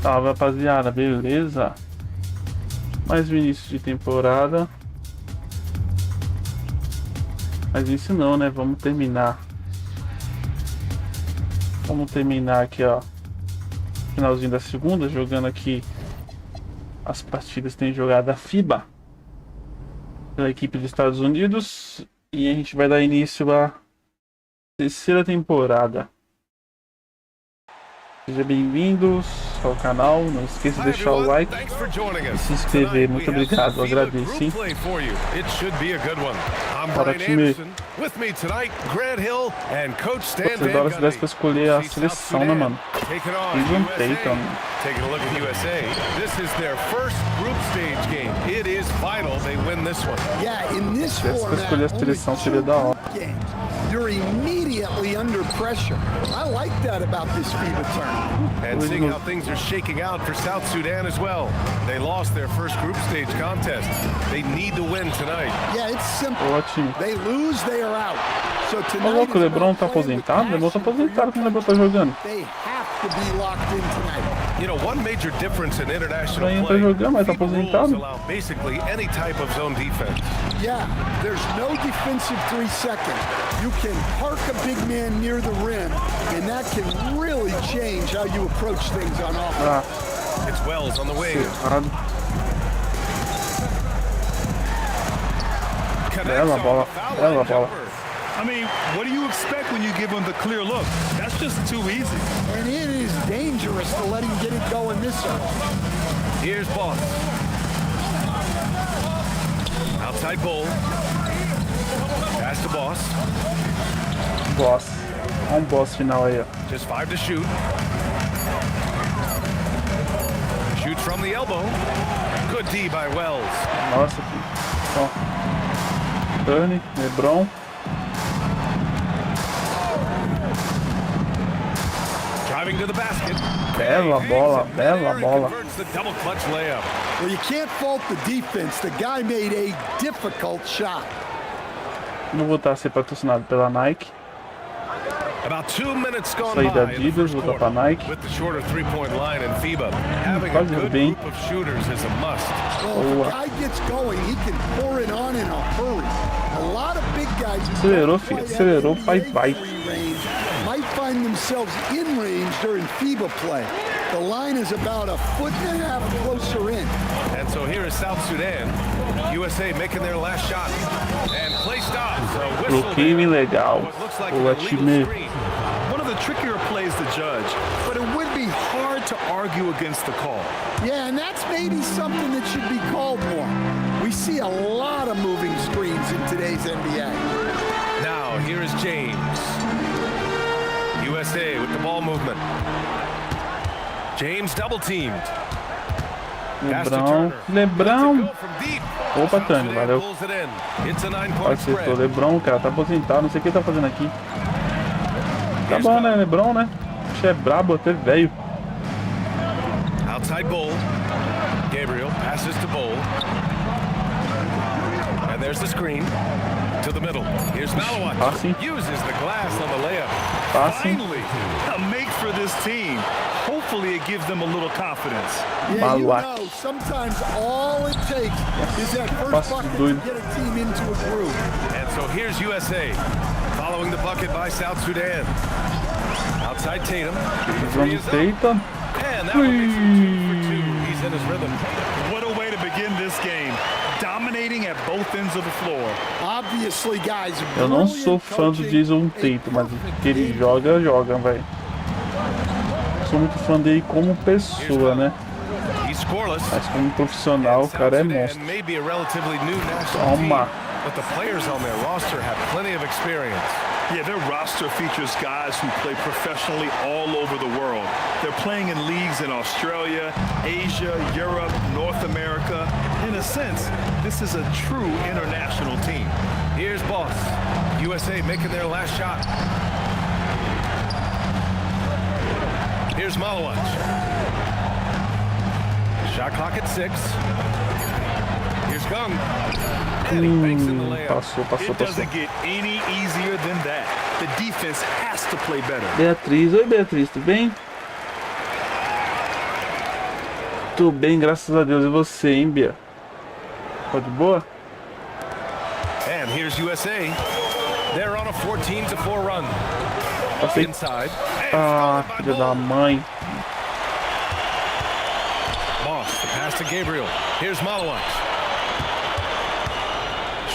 Salve, rapaziada, beleza? Mais um início de temporada. Mas isso não, né? Vamos terminar. Vamos terminar aqui, ó. Finalzinho da segunda, jogando aqui as partidas que tem jogado a FIBA pela equipe dos Estados Unidos. E a gente vai dar início à terceira temporada. Sejam bem-vindos ao canal, não esqueça de deixar o like e se inscrever, muito obrigado, eu agradeço, hein? Para o time, você adora se desse para escolher a seleção, né, mano? Eles não tentam, né? Taking a look at USA, this is their first group stage game. It is vital they win this one. Yeah, in this format, escolher a seleção seria da hora. You're immediately under pressure. I like that about this FIBA tournament. And seeing how things are shaking out for South Sudan as well. They lost their first group stage contest. They need to win tonight. Yeah, it's simple. Ótimo. They lose, they are out. So tonight, o louco, o LeBron tá aposentado? O LeBron tá aposentado quando o LeBron tá jogando. They have to be locked in tonight. You know, one major difference in international Tá play, jogando, mas tá aposentado. allow basically any type of zone defense. Yeah, there's no defensive 3 seconds. You can park a big man near the rim, and that can really change how you approach things on offense. It's Wells on the wing. Bela bola, bela bola. I mean, what do you expect when you give him the clear look? That's just too easy. And it is dangerous to let him get it going this early. Here's Boss. Outside Bull. Pass to Boss. Boss. Olha boss final aí, ó. Just 5 to shoot. Shoots from the elbow. Good D by Wells. Nossa, filho. Ó. Dani, LeBron. Driving to the basket. Bela bola, bela bola. The double clutch layup. Well, you can't fault the defense. The guy made a difficult shot. Não vou estar a ser patrocinado pela Nike. About 2 minutes gone Saí da by in the Adidas, first vou quarter. pra Nike. With the shorter three-point line in FIBA, having a Quase good bem. group of shooters is a must. Well, if a guy gets going, he can pour it on in a hurry. A lot of big guys who Acelerou, don't filho. quite Acelerou, have vai, NBA vai. free range might find themselves in range during FIBA play. The line is about 1.5 feet closer in. And so here is South Sudan. USA making their last shot. And play stops. A whistle Bloqueio there. ilegal. What looks like O an illegal time. screen. One of the trickier plays to judge, but it would be hard to argue against the call. Yeah, and that's maybe something that should be called more. We see a lot of moving screens in today's NBA. Now here is James. USA with the ball movement. James double teamed. LeBron. LeBron. Opa, Tânia, valeu. Olha Acertou, LeBron, o cara tá aposentado, não sei o que ele tá fazendo aqui. Tá bom, né, LeBron, né? Acho que é brabo, até velho. Outside Bull. Gabriel passes to Bull. And there's the screen. To the middle. Here's Malawat. Passing. Uses the glass on the layup. Passing. Finally, a make for this team. Hopefully it gives them a little confidence. Yeah, you Malawat. know, sometimes all it takes is that first Passe bucket doido. to get a team into a groove. And so here's USA. Following the bucket by South Sudan. Outside Tatum. Three Vamos is up. feita. And that one makes it 2 for 2. He's in his rhythm. What a way to begin this game. Dominating at both ends of the floor. Obviously, guys, Eu não sou brilliant fã do coaching, Jason a Tatum, mas o perfect que ele game. joga, velho. Sou muito fã dele como pessoa, né? He's scoreless. Mas como profissional, o cara é monstro. May be a relatively new national team, Toma. but the players on their roster have plenty of experience. Yeah, their roster features guys who play professionally all over the world. They're playing in leagues in Australia, Asia, Europe, North America. In a sense, this is a true international team. Here's Boss. USA making their last shot. Here's Malawat. Shot clock at 6. Here's Gung. And he makes in the layup. Passou, It passou. doesn't get any easier than that. The defense has to play better. Beatriz, oi Beatriz, tudo bem? Tô bem, graças a Deus. E você, hein, Bia? Tá de boa? And here's USA. They're on a 14-4 run. Passei. Inside. Ah, filha da mãe. Moss, the pass to Gabriel. Here's Malawat.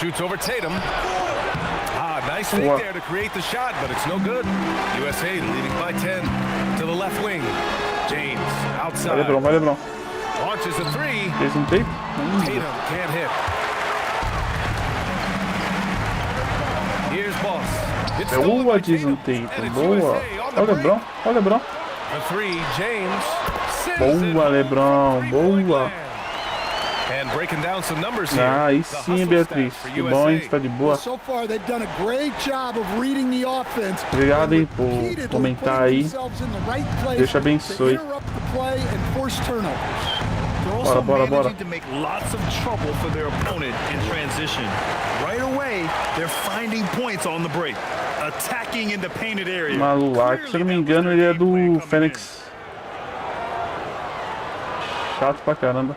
Shoots over Tatum. Nice fake there to create the shot, but it's no good. USA leading by 10 to the left wing. James outside. Vai, Lebron, vai, Lebron. Launches a three. Fez um tape? Tatum can't hit. Here's Boss. It's stolen Boa, by diz um Tatum, tape. and it's Boa. USA on the Olha o break. Lebron, olha o Lebron. A three, James. sends it Boa, Lebron, three-point boa. land. And breaking down some numbers here. Ah, aí The sim, hustle Beatriz. stat for Que bom, hein? USA. Tá de boa. So far, they've done a great job of reading the offense. Obrigado, hein, por Repeatedly comentar putting aí. themselves in the right place Deus te to abençoe. interrupt the play and force turnovers. They're also Bora, bora. managing to make lots of trouble for their opponent in transition. Right away, they're finding points on the break, attacking in the painted area. Maluac, se eu não me engano, ele é do Fênix. Chato pra caramba.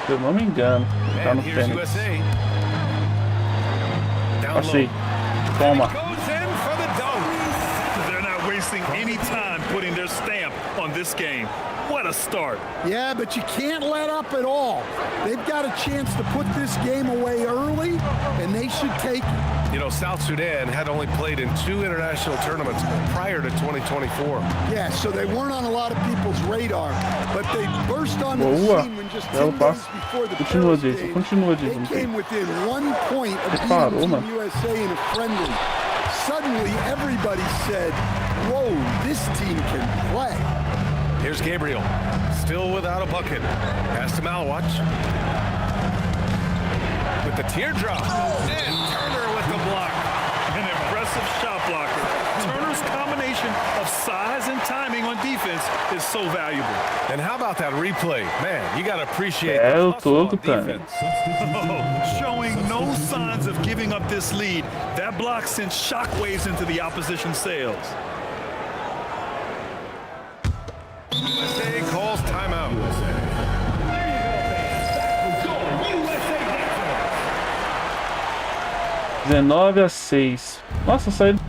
Se eu não me engano, ele tá And no here's Fênix. USA. Down Passei. low. Toma. Goes in for the dunk. They're not wasting any time putting their stamp on this game. What a start. Yeah, but you can't let up at all. They've got a chance to put this game away early, and they should take it. You know, South Sudan had only played in 2 international tournaments prior to 2024. Yeah, so they weren't on a lot of people's radar, but they burst onto the Boa. scene when just Belo 10 days passe. before the Continua, Paris Jason. game, Continua, they Jason. came within 1 point of beating Parou, Team mano. USA in a friendly. Suddenly, everybody said, whoa, this team can play. Here's Gabriel, still without a bucket. Pass to Malawat. With the teardrop. And Turner with the block. An impressive shot blocker. Turner's combination of size and timing on defense is so valuable. And how about that replay? Man, you got to appreciate É, the eu hustle tô on escutando. defense. Showing no signs of giving up this lead. That block sent shockwaves into the opposition sails. USA calls timeout. 19-6. Nossa, saiu do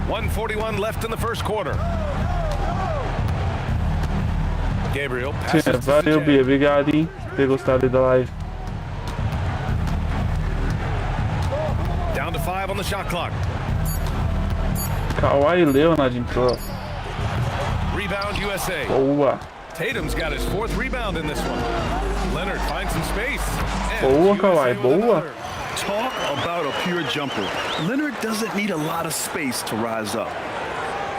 1:41 left in the first quarter. Gabriel passes to Valeu, Bia. Obrigado, hein, por ter gostado aí da live. Down to 5 on the shot clock. Kawhi Leonard entrou. Rebound USA. Boa. Tatum's got his 4th rebound in this one. Leonard finds some space. And Boa, USA Kawhi, with boa. another. Talk about a pure jumper. Leonard doesn't need a lot of space to rise up.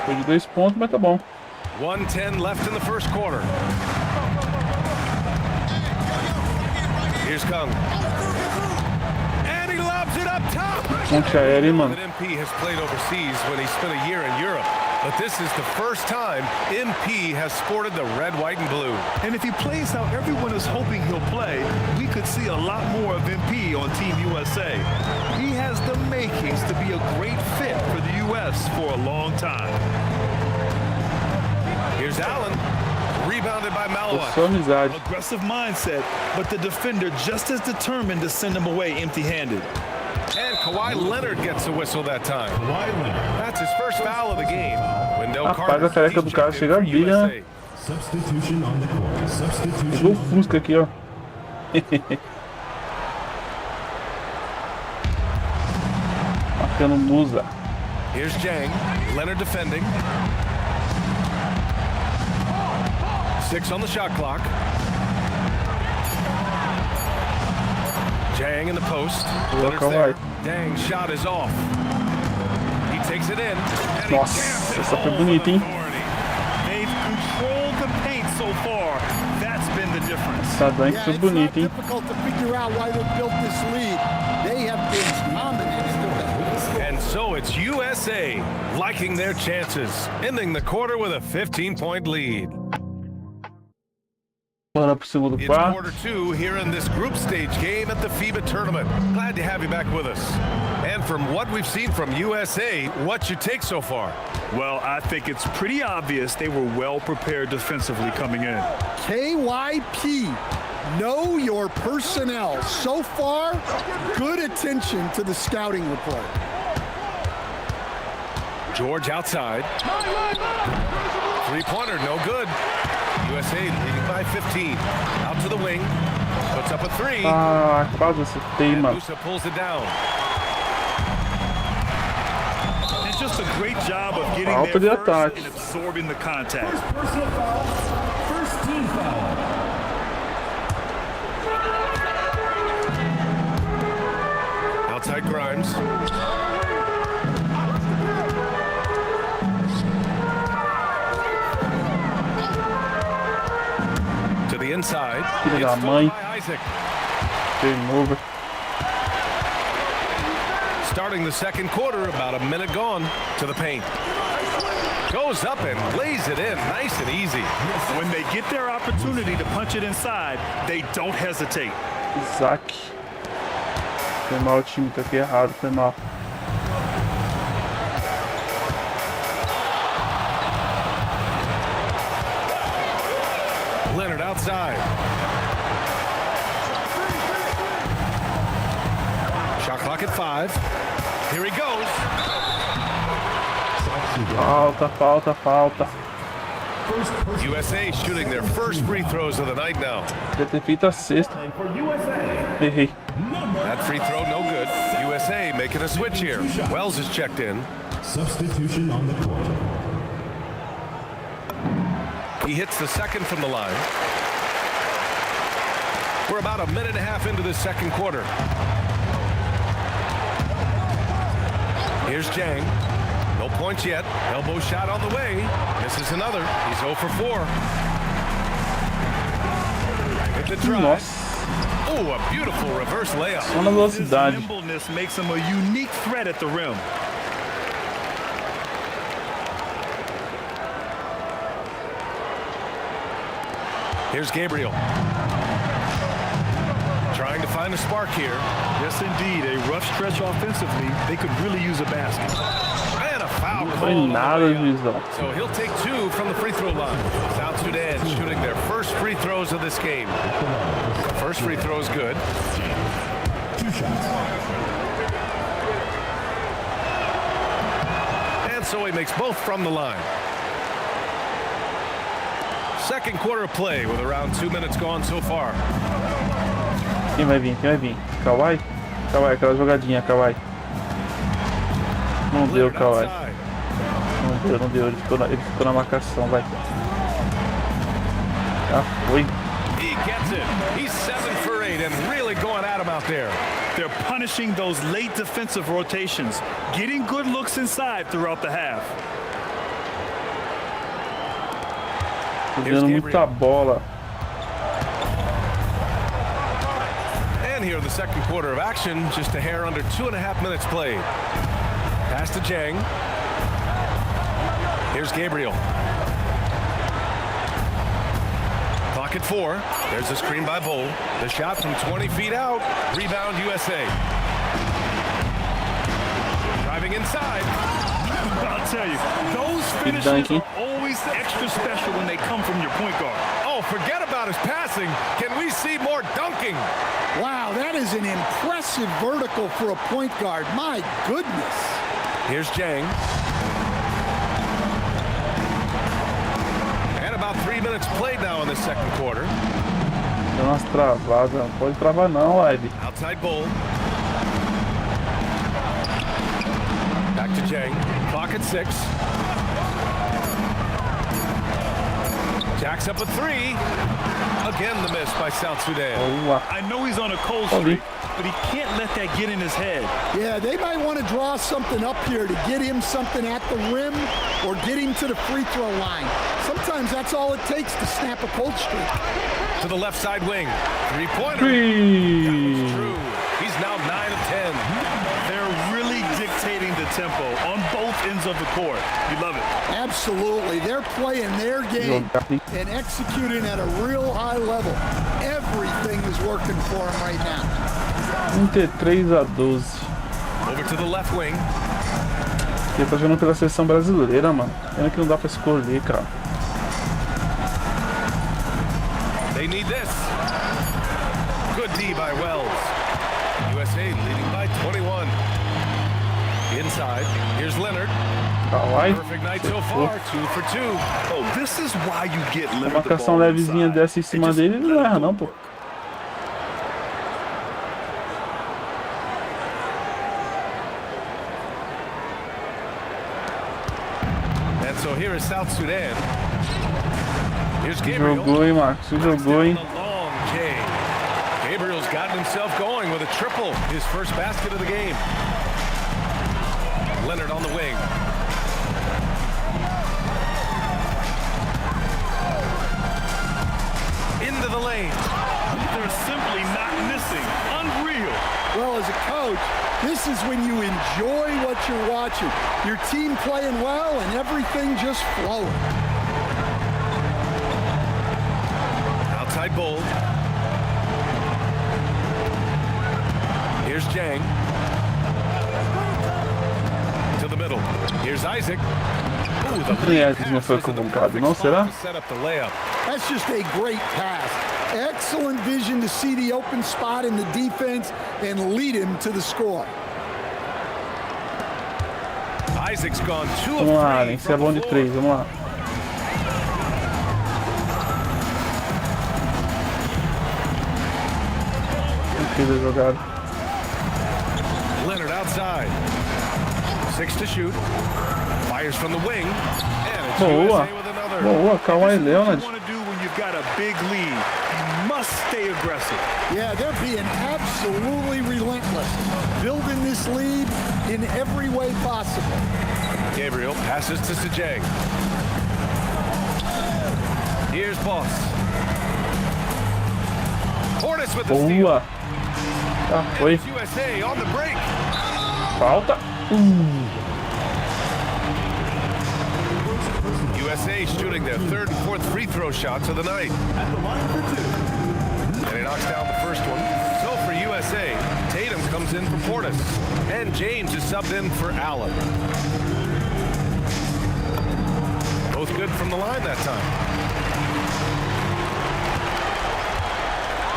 Foi de 2 pontos, mas tá bom. 1:10 left in the first quarter. Here's Kung. And he lobs it up top. Ponte aérea, hein, mano. That MP has played overseas when he spent a year in Europe. But this is the first time MP has sported the red, white, and blue. And if he plays how everyone is hoping he'll play, we could see a lot more of MP on Team USA. He has the makings to be a great fit for the U.S. for a long time. Here's Allen. Rebounded by Malawat. Só amizade. Aggressive mindset, but the defender just as determined to send him away empty-handed. And Kawhi Leonard gets a whistle that time. That's his first foul of the game. Wendell Rapaz, Carter, a careca do cara he's chega a jumping for brilha, né? USA. Substitution on the court. Substitution. Pegou o Fusca aqui, ó. Marcando Musa. Here's Jang. Leonard defending. 6 on the shot clock. Jang in the post. Leonard's there. Jang's shot is off. He takes it in. And he Nossa, jams it essa foi home bonita, hein? with authority. They've controlled the paint so far. That's been the difference. Essa dunk Yeah, foi it's not bonita, hein? difficult to figure out why they built this lead. They have been dominant. And so it's USA liking their chances, ending the quarter with a 15-point lead. Bora pro segundo It's quarto. quarter two here in this group stage game at the FIBA tournament. Glad to have you back with us. And from what we've seen from USA, what's your take so far? Well, I think it's pretty obvious they were well prepared defensively coming in. KYP, know your personnel. So far, good attention to the scouting report. George outside. Three-pointer, no good. USA leading by 15. Out to the wing. Puts up a three. Ah, quase acertei, And mano. Musa pulls it down. And just a great job of getting Falta de there first ataque. and absorbing the contact. Personal foul. First team foul. Outside Grimes. To the inside. Filho da It's mãe. stolen by Isaac. Game over. Starting the second quarter, about a minute gone to the paint. Goes up and lays it in, nice and easy. When they get their opportunity to punch it inside, they don't hesitate. Isaac. Foi mal o time, tá aqui errado, foi mal. Leonard outside. Shot clock at 5. Here he goes. Falta, falta, falta. USA shooting their first free throws of the night now. Devia ter feito a sexta. For USA, Errei. That free throw no good. USA making a switch here. Wells is checked in. substitution on the court. He hits the second from the line. We're about a minute and a half into the second quarter. Here's Jang. No points yet. Elbow shot on the way. Misses another. He's 0 for 4. Hit the drive. Nossa, Oh, a beautiful reverse layup. só na His velocidade. nimbleness makes him a unique threat at the rim. Here's Gabriel. Trying to find a spark here. Yes, indeed. A rough stretch offensively. They could really use a basket. And a foul Não call. foi on the nada, way up. juizão. So he'll take 2 from the free throw line. South Sudan shooting their first free throws of this game. First free throw is good. 2 shots. And so he makes both from the line. Second quarter of play with around 2 minutes gone so far. Quem vai vir? Quem vai vir? Kawhi? Kawhi, aquela jogadinha, Kawhi. Não deu, Leonard Kawhi. outside. Não deu. Ele ficou na marcação, vai. Já foi. He gets it. He's 7 for 8 and really going at him out there. They're punishing those late defensive rotations, getting good looks inside throughout the half. Tô Here's dando muita bola. And here in the second quarter of action, just a hair under 2.5 minutes played. Pass to Jang. Here's Gabriel. Clock at 4. There's a screen by Bull. The shot from 20 feet out. Rebound USA. Driving inside. I'll tell you, those finishes dunking. are always extra special when they come from your point guard. Oh, forget about his passing. Can we see more dunking? Wow, that is an impressive vertical for a point guard. My goodness. Here's Jang. And about 3 minutes played now in the second quarter. Deu umas travadas. Não pode travar não, Wide. Outside Bull. Back to Jang. Clock at 6. Jacks up a 3. Again the miss by South Sudan. Boa. I know he's on a cold Oli. streak, but he can't let that get in his head. Yeah, they might want to draw something up here to get him something at the rim or get him to the free throw line. Sometimes that's all it takes to snap a cold streak. To the left side wing. Three-pointer. Three. True. He's now 9 of 10. They're really dictating the tempo on both ends of the court. You love it. Absolutely. They're playing their game and executing at a real high level. Everything is working for them right now. 33-12. Over to the left wing. Ele tá jogando pela seleção brasileira, mano. Pena que não dá pra escolher, cara. They need this. Good D by Wells. USA leading by 21. Inside, here's Leonard. Vai. Perfect night so far, 2 for 2. Oh, this is why you get A Leonard the marcação ball levezinha inside. dessa em cima dele, ele não erra não, pô. And so here is South Sudan. Here's Gabriel. Jogou, hein, Marcos? Jogou, hein? The long K. Gabriel's gotten himself going with a triple, his first basket of the game. Leonard on the wing. Into the lane. They're simply not missing. Unreal. Well, as a coach, this is when you enjoy what you're watching. Your team playing well and everything just flowing. Outside Bull. Here's Jang. To the middle. Here's Isaac. Ooh, the Não foi convocado, não será? set up the layup. That's just a great pass. Excellent vision to see the open spot in the defense and lead him to the score. Isaac's gone 2 of Vamos lá, 3 Alex. Você é from bom the de floor. 3, vamos lá. Fez a jogada. Leonard outside. 6 to shoot. Fires from the wing. And it's Boa. USA with another. Boa, Kawhi Leonard. What you want to do when you've got a big lead? You must stay aggressive. Yeah, they're being absolutely relentless, building this lead in every way possible. Gabriel passes to Sajang. Here's Boss. Portis with the steal. Boa. Ah, foi. It's USA on the break. Falta. USA shooting their 3rd and 4th free throw shots of the night. At the line for 2. And he knocks down the first one. So for USA, Tatum comes in for Portis. And James is subbed in for Allen. Both good from the line that time.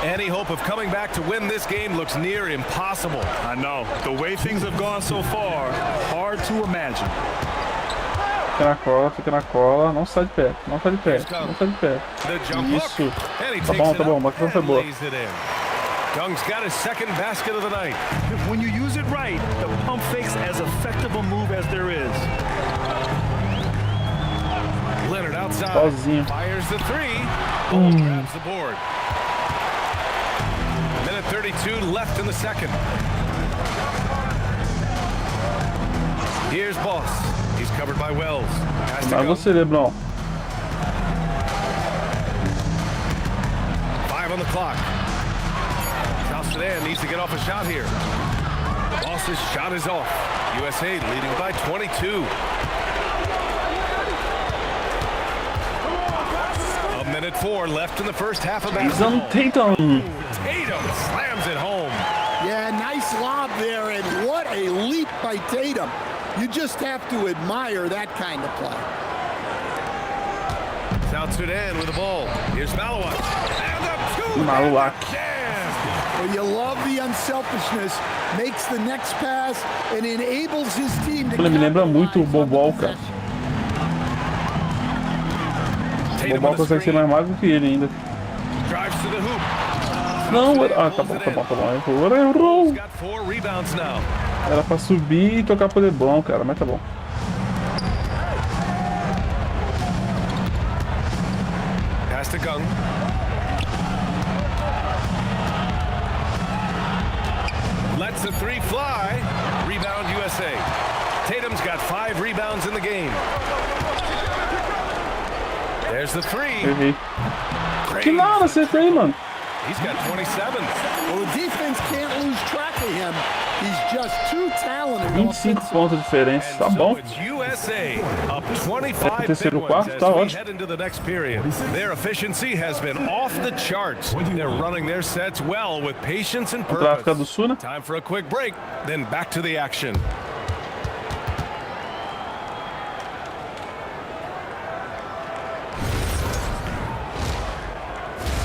Any hope of coming back to win this game looks near impossible. I know. The way things have gone so far, hard to imagine. Fica na cola. Não sai de perto, não sai de perto, não sai de perto. The jump hook. Isso. And he Tá takes bom, it tá bom. A up marcação foi and boa. lays it in. Young's got his 2nd basket of the night. When you use it right, the pump fake's as effective a move as there is. Leonard outside. Sozinho. Fires the 3. Bull grabs the board. Minute 32 left in the second. Here's Boss. He's covered by Wells. Has to Mas go. você, Lebrão. 5 on the clock. South Sudan needs to get off a shot here. Boss's shot is off. USA leading by 22. A minute 4 left in the first half of Jason basketball. Tatum. Tatum slams it home. Yeah, nice lob there, and what a leap by Tatum. You just have to admire that kind of play. South Sudan with the ball. Here's Malawat. And the 2 Malawat. jam. Well, you love the unselfishness, makes the next pass, and enables his team to Ele me lembra muito o capitalize on the Bobol, cara. possession. O Tatum Bobol on the consegue ser screen. mais magro que ele ainda. Drives to the hoop. Não, Sudan tá pulls bom, it tá in. bom, tá bom. Agora errou. He's got 4 rebounds now. Era pra subir e tocar pro Leblon, cara, mas tá bom. Pass to Gung. Lets the 3 fly. Rebound USA. Tatum's got 5 rebounds in the game. There's the 3. Errei. Que nada, acertei, mano. He's got 27. Well, the defense can't lose track of him. He's just too talented. 25 pontos de diferença, tá bom? So it's USA up 25 terceiro big quarto, ones tá as we ótimo. head into the next period. Their efficiency has been off the charts. They're running their sets well with patience and Contra a África do purpose. Sul, né? Time for a quick break, then back to the action.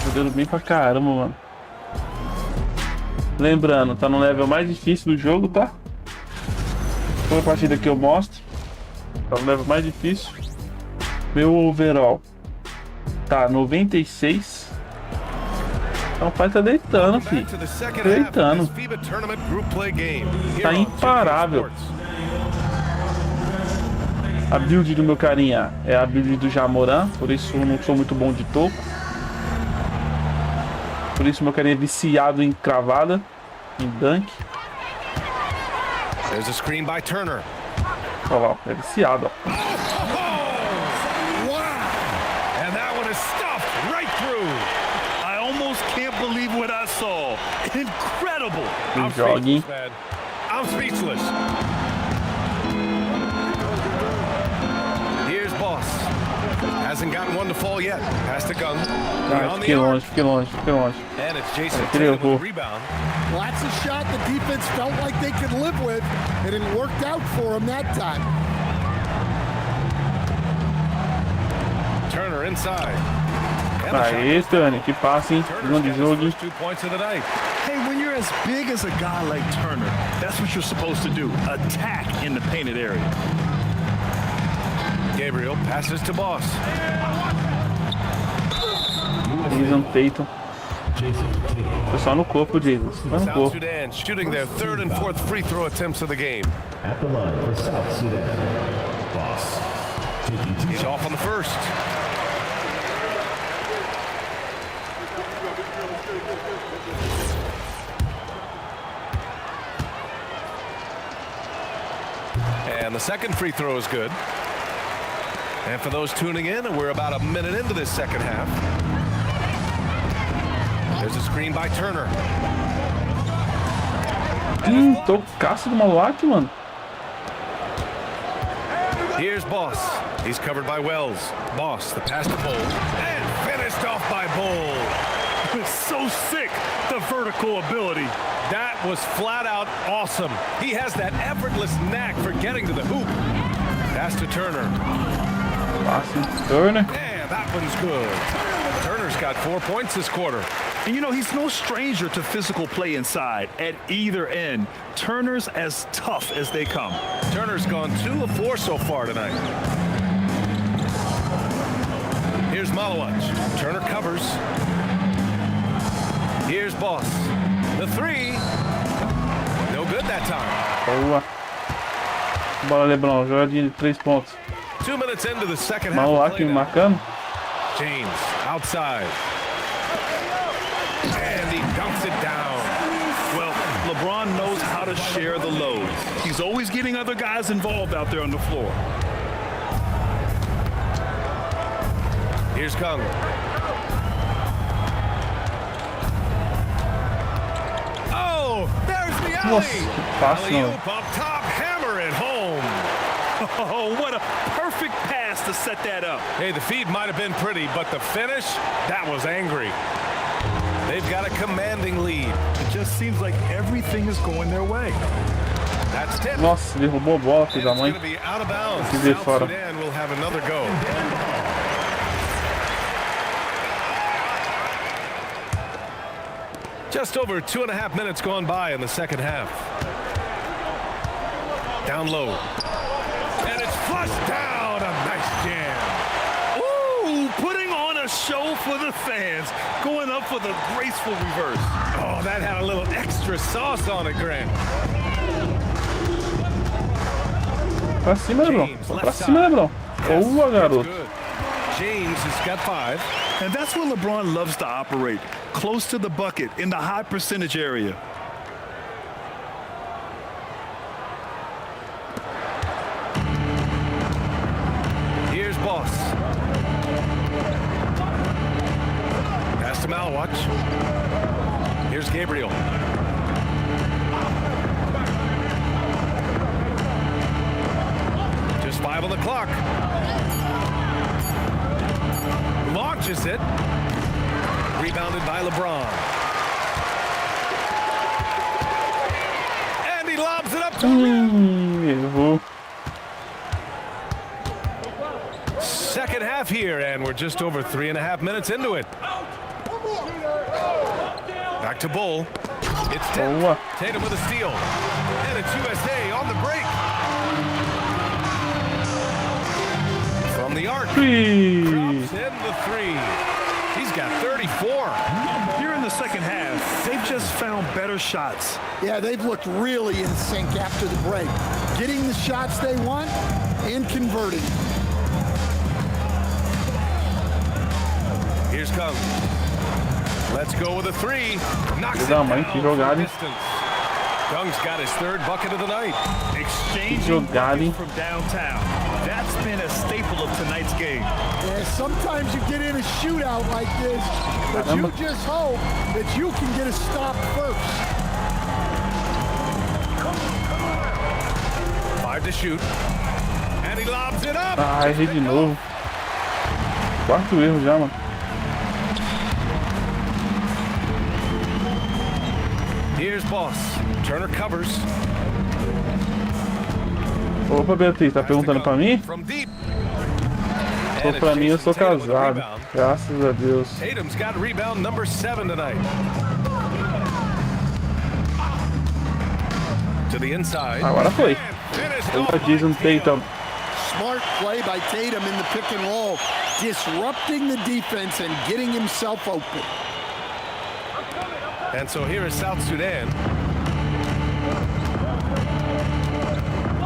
Jogando bem pra caramba, mano. Lembrando, tá no level mais difícil do jogo, tá? Toda partida que eu mostro, tá no level mais difícil. Meu overall tá 96. Então o pai tá deitando, filho. Back to the second Tá half of deitando. this FIBA tournament group play game. Here Tá on 2K imparável. Sports. A build do meu carinha é a build do Jamoran, por isso eu não sou muito bom de toco. Por isso meu carinha é viciado em cravada, em dunk. There's a screen by Turner. Olha lá, é viciado, ó. And that one is stuffed right through. I almost can't believe what I saw. Incredible. I'm Joguinho. speechless, man. I'm speechless. Here's Boss. Hasn't gotten one to fall yet. Pass to Gunn. Ah, On the fiquei arc. longe, fiquei longe, fiquei longe. And it's Jason Queria Tatum with errou. the rebound. Well, that's a shot the defense felt like they could live with, and it worked out for them that time. Turner inside. And the shot Aê, goes down. Tani, que passe, hein? Turner's Grande got his jogo, hein? first 2 points of the night. Hey, when you're as big as a guy like Turner, that's what you're supposed to do. Attack in the painted area. Gabriel passes to Boss. Jason Tatum. Foi só no corpo, Jason. Foi no South corpo. Sudan shooting their third and fourth free throw attempts of the game. At the line for South Sudan. Boss. Taking two He's off on the first. And the second free throw is good. And for those tuning in, we're about a minute into this second half. There's a screen by Turner. Tocaço do Malak, mano. Here's Boss. He's covered by Wells. Boss, the pass to Bull. And finished off by Bull. It's so sick, the vertical ability. That was flat out awesome. He has that effortless knack for getting to the hoop. Pass to Turner. Passe, Turner. Man, that one's good. Turner's got 4 points this quarter. And you know, he's no stranger to physical play inside at either end. Turner's as tough as they come. Turner's gone 2 of 4 so far tonight. Here's Malawach. Turner covers. Here's Boss. The three. No good that time. Boa. Bola, Lebron. Jogadinha de 3 pontos. 2 minutes into the second half. Malak of play me now. marcando. James outside. And he dunks it down. Well, LeBron knows how to share the load. He's always getting other guys involved out there on the floor. Here's Kung. Oh, there's the alley. Nossa, que passe, mano. Alley-oop up top, hammer it home. Oh, what a perfect pass to set that up. Hey, the feed might have been pretty, but the finish, that was angry. They've got a commanding lead. It just seems like everything is going their way. That's 10. Nossa, derrubou a bola, filho And da it's mãe. going to be out of bounds. Se vê South fora. Sudan will have another go. Just over 2.5 minutes gone by in the second half. Down low. And it's flushed down. A nice jam. Ooh, putting on a show for the fans, going up for the graceful reverse. Oh, that had a little extra sauce on it, Grant. Pra cima, Lebron. James, Pra left cima, side. Lebron. Boa, That's garoto. good. James has got 5. And that's where LeBron loves to operate, close to the bucket in the high percentage area. Here's Boss. Pass to Malawach. Here's Gabriel. Just 5 on the clock. Launches it. Rebounded by LeBron. And he lobs it up to the rim. Errou. Second half here, and we're just over 3.5 minutes into it. Back to Bull. It's Boa. Tatum with a steal. And it's USA on the break. From the arc. Three. Drops in the three. He's got 34. Here in the second half, they've just found better shots. Yeah, they've looked really in sync after the break. Getting the shots they want and converting. Here's Kung. Let's go with a three. Knocks it Legal, down mãe, que jogada, from hein? distance. Kung's got his third bucket of the night. Exchanging jogada, hein? buckets from downtown. That's been a staple of tonight's game. Yeah, sometimes you get in a shootout like this, but you Caramba. just hope that you can get a stop first. 5 to shoot. And he lobs it up. Ah, errei de novo. Quarto erro já, mano. Here's Boss. Turner covers. Opa, Beatriz, tá perguntando pra mim? From deep. Sou pra mim, eu sou Tatum with a casado. rebound. Graças a Deus. Tatum's got rebound number 7 tonight. To the inside. Agora foi. And finished Opa, off by Jason Tatum. Smart play by Tatum in the pick and roll, disrupting the defense and getting himself open. And so here is South Sudan.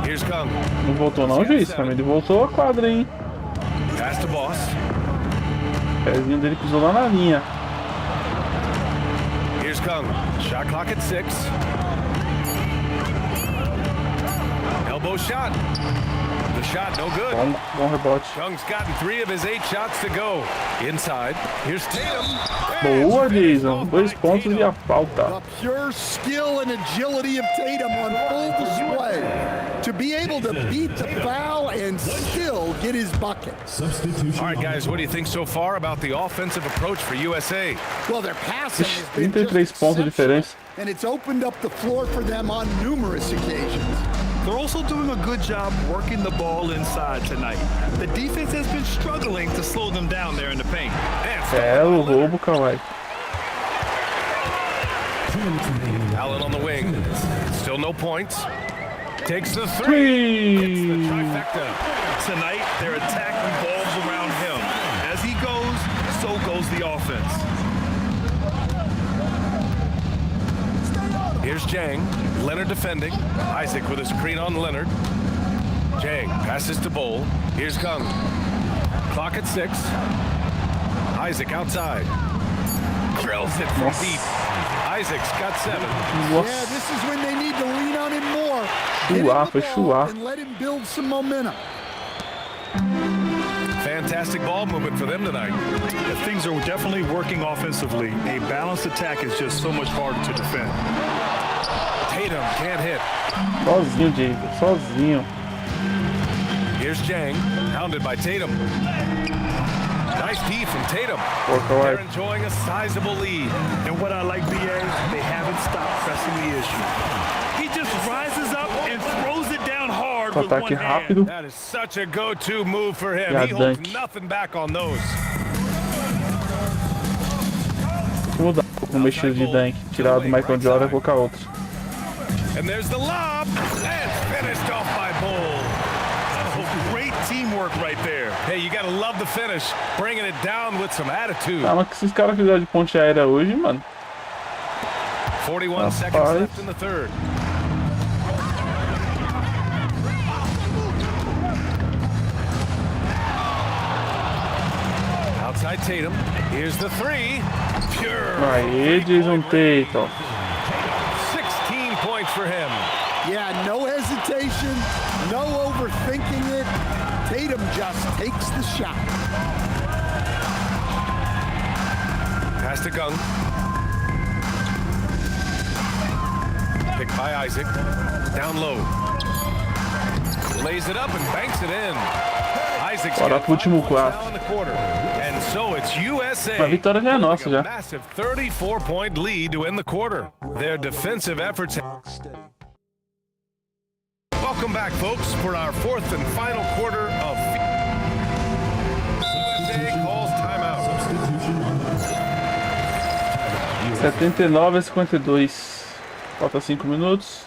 Here's Kung. Não voltou não, juiz. Pra mim ele voltou a quadra, hein? Pass to Boss. O pezinho dele pisou lá na linha. Here's Kung. Shot clock at 6. Elbow shot. The shot no good. Bom rebote. Kung's gotten 3 of his 8 shots to go. Inside. Here's Tatum. Boa, And finished Jason. off 2 by pontos e a Tatum. falta. The pure skill and agility of Tatum on full display. To be able to beat the foul and still get his bucket. Substitution. All right, guys, what do you think so far about the offensive approach for USA? Well, their passing has been 33 just pontos de exceptional, diferença. and it's opened up the floor for them on numerous occasions. They're also doing a good job working the ball inside tonight. The defense has been struggling to slow them down there in the paint. É o roubo, Kawhi. Allen on the wing. Still no points. Takes the 3. Three. Hits the trifecta. Tonight, their attack revolves around him. As he goes, so goes the offense. Here's Jang. Leonard defending. Isaac with a screen on Leonard. Jang passes to Bowl. Here's Kung. Clock at 6. Isaac outside. Drills it from Nossa. deep. Isaac's got 7. Yeah, Nossa. this is when they need to lean on him more. Chuar, Hit him the foi ball chuar. and let him build some momentum. Fantastic ball movement for them tonight. Things are definitely working offensively. A balanced attack is just so much harder to defend. Tatum can't hit. Sozinho, Jason. Sozinho. Here's Jang, hounded by Tatum. Nice D from Tatum. Pô, They're Kawhi. enjoying a sizable lead. And what I like, BA, they haven't stopped pressing the issue. He just rises up and throws it down hard with one Ataque hand. rápido. That is such a go-to move for him. Yeah, He holds dunk. nothing back on those. Vou mudar um pouco o meu estilo de dunk. Tirar do Michael Jordan e colocar outro. And there's the lob. And finished off by Bull. Oh, great teamwork right there. Hey, you gotta love the finish. Bringing it down with some attitude. Ah, mas que esses caras fizeram de ponte aérea hoje, mano. 41 seconds Rapaz. left in the third. Outside Tatum. Here's the 3. Pure. Aê, Jason Tatum. 16 points for him. Yeah, no hesitation, no overthinking it. Tatum just takes the shot. Pass to Gung. Picked by Isaac. Down low. Lays it up and banks it in. Isaac's Bora got pro último 5 quarto. points now in the quarter. And so it's USA. A vitória já é nossa holding a já. massive 34-point lead to end the quarter. Their defensive efforts. Welcome back, folks, for our fourth and final quarter of USA calls timeout. 79-52. Falta 5 minutos.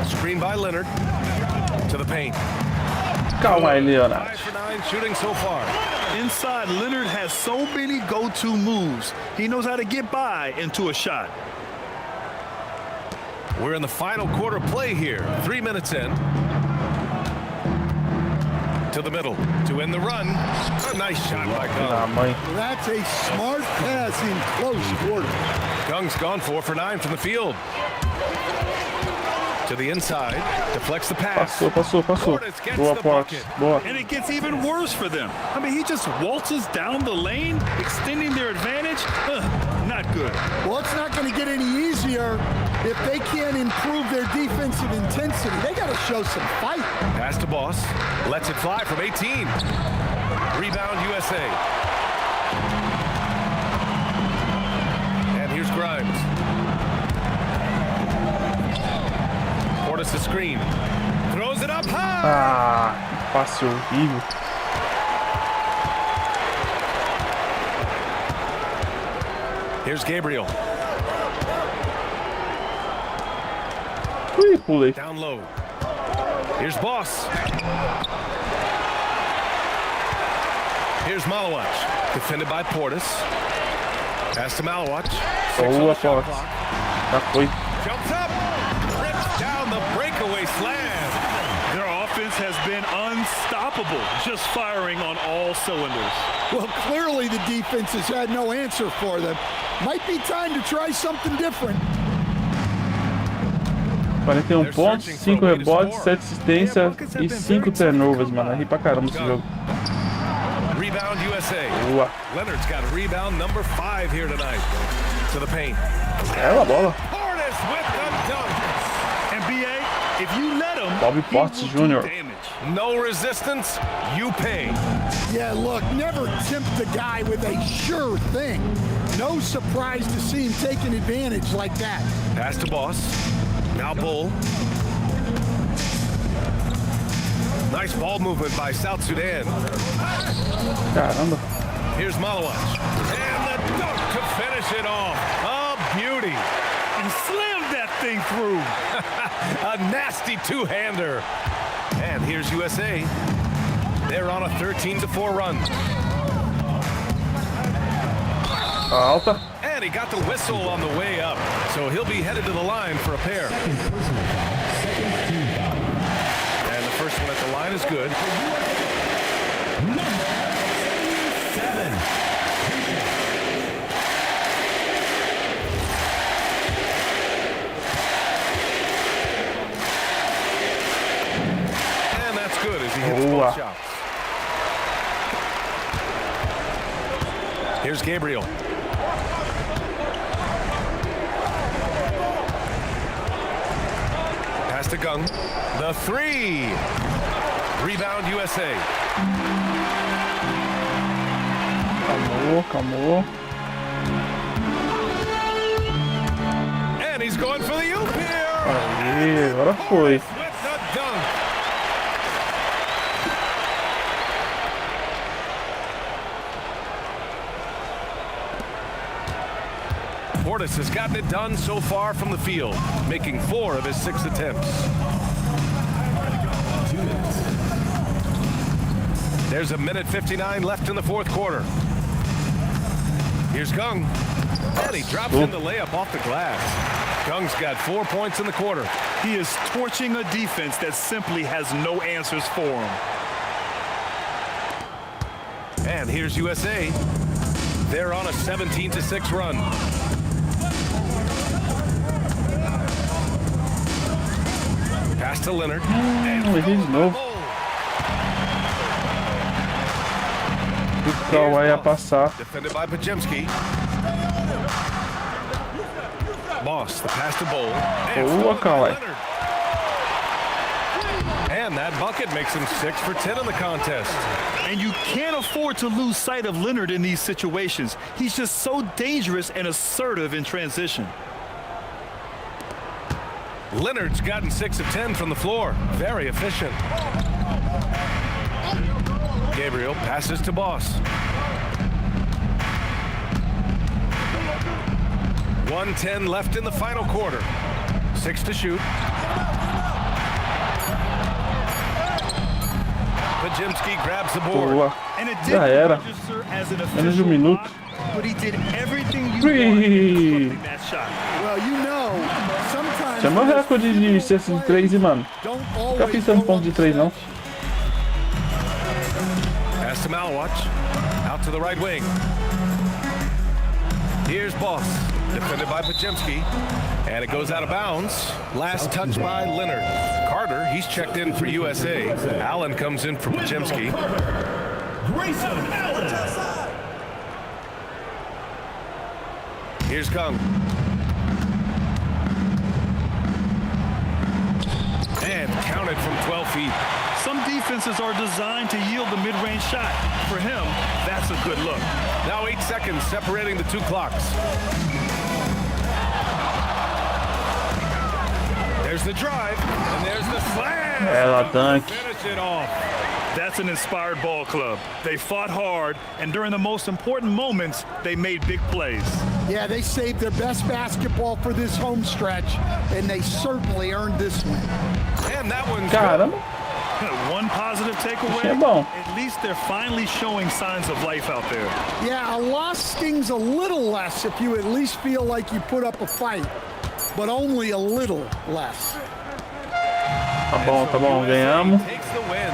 Screen by Leonard to the paint. Calma aí, Leonardo. 5 for 9 shooting so far. Inside, Leonard has so many go-to moves. He knows how to get by into a shot. We're in the final quarter play here. 3 minutes in. To the middle to end the run. A nice shot by Ah, Gung. mãe. That's a smart pass in close quarter. Gung's gone 4 for 9 from the field. To the inside, deflects the pass. Passou. Portis gets Boa, the Portis. bucket. Boa. And it gets even worse for them. I mean, he just waltzes down the lane, extending their advantage. Not good. Well, it's not going to get any easier if they can't improve their defensive intensity. They got to show some fight. Pass to Boss. Lets it fly from 18. Rebound USA. And here's Grimes. Portis the screen. Throws it up high. Ah, que passe horrível. Here's Gabriel. Ui, pulei. Down low. Here's Boss. Here's Malawach. Defended by Portis. Pass to Malawach. 6 on Boa, the shot Portis. clock. Já foi. Jumps up. Rips down the breakaway slam. Their offense has been unstoppable, just firing on all cylinders. Well, clearly the defense has had no answer for them. Might be time to try something different. 41 pontos, 5 rebotes, 7 assistências e 5 turnovers, mano. Ri pra caramba esse jogo. Rebound USA. Boa. Leonard's got rebound number 5 here tonight. To the paint. É a bola. Portis with the dunk. And BA, if you let him, Bobby he Portis will do Jr. damage. No resistance, you pay. Yeah, look, never tempt a guy with a sure thing. No surprise to see him taking advantage like that. Pass to Boss. Now Bull. Nice ball movement by South Sudan. Caramba. Here's Malawach. And the dunk to finish it off. A beauty. And slammed that thing through. A nasty two-hander. And here's USA. They're on a 13-4 run. Alta. And he got the whistle on the way up. So he'll be headed to the line for a pair. And the first one at the line is good. And that's good as he hits Boa. both shots. Here's Gabriel. Pass to Gung. The 3. Rebound USA. Calmou. And he's going for the oop here. Aí, agora foi. With the dunk. Portis has gotten it done so far from the field, making 4 of his 6 attempts. There's a minute 59 left in the fourth quarter. Here's Gung. And he drops in the layup off the glass. Gung's got 4 points in the quarter. He is torching a defense that simply has no answers for him. And here's USA. They're on a 17-6 run. Pass to Leonard. And Errei de novo. O Kawhi ia passar. Defended by Pajemski. Boss. The pass to Bowl. Boa, Kawhi. And that bucket makes him 6 for 10 in the contest. And you can't afford to lose sight of Leonard in these situations. He's just so dangerous and assertive in transition. Leonard's gotten 6 of 10 from the floor. Very efficient. Gabriel passes to Boss. 1:10 left in the final quarter. 6 to shoot. Pajimski grabs the board. Boa. And it Já era. register as an Menos de official minuto. block, but he did everything you Free. wanted that shot. Well, you know, sometimes Isso é meu recorde de cesta de 3, mano. don't Nunca always fiz tanto go ponto de 3, não. Pass to Malwatch. Out to the right wing. Here's Boss. Defended by Pajimski. And it goes out of bounds. Last touch by Leonard. Carter, he's checked in for USA. Allen comes in for Pajimski. Grayson Allen. Here's Kung. And counted from 12 feet. Some defenses are designed to yield the mid-range shot. For him, that's a good look. Now 8 seconds separating the two clocks. There's the drive, and there's the slam. Ela dunk. Finish it off. That's an inspired ball club. They fought hard, and during the most important moments, they made big plays. Yeah, they saved their best basketball for this home stretch, and they certainly earned this one. And that one's Caramba. One positive takeaway, É bom. at least they're finally showing signs of life out there. Yeah, a loss stings a little less if you at least feel like you put up a fight, but only a little less. Tá bom, ganhamos. takes the win.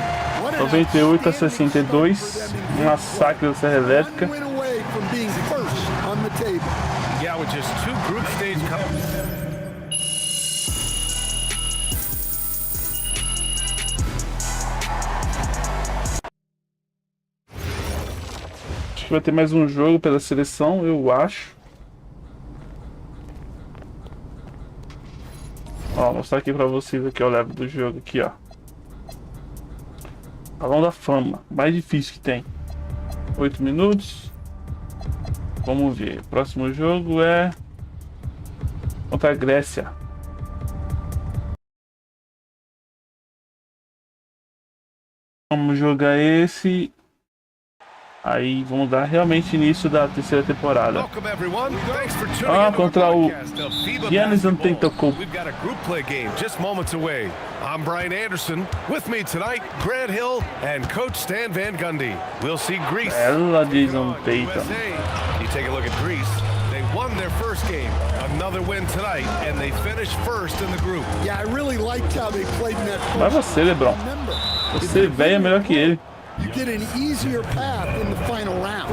98 a 62. Um massacre da Serra Elétrica. Win away from being first on the table. Yeah, with just 2 group stage coming. Acho que vai ter mais um jogo pela seleção, eu acho. Ó, vou mostrar aqui pra vocês aqui, ó, o level do jogo aqui, ó. Salão da Fama, mais difícil que tem. 8 minutos. Vamos ver. O próximo jogo é contra a Grécia. Vamos jogar esse. Aí vamos dar realmente início da terceira temporada. Welcome everyone. Thanks for tuning in to Contra our o podcast of FIBA Giannis Basketball. Antetokounmpo. We've got a group play game just moments away. I'm Brian Anderson. With me tonight, Grant Hill and Coach Stan Van Gundy. We'll see Greece. Ela diz taking on Tatum. USA. You take a look at Greece. They won their first game. Another win tonight, and they finished first in the group. Yeah, I really liked how they played in that Vai first. você, Lebron. Remember, Você velho é melhor que ele. you get an easier path in the final round.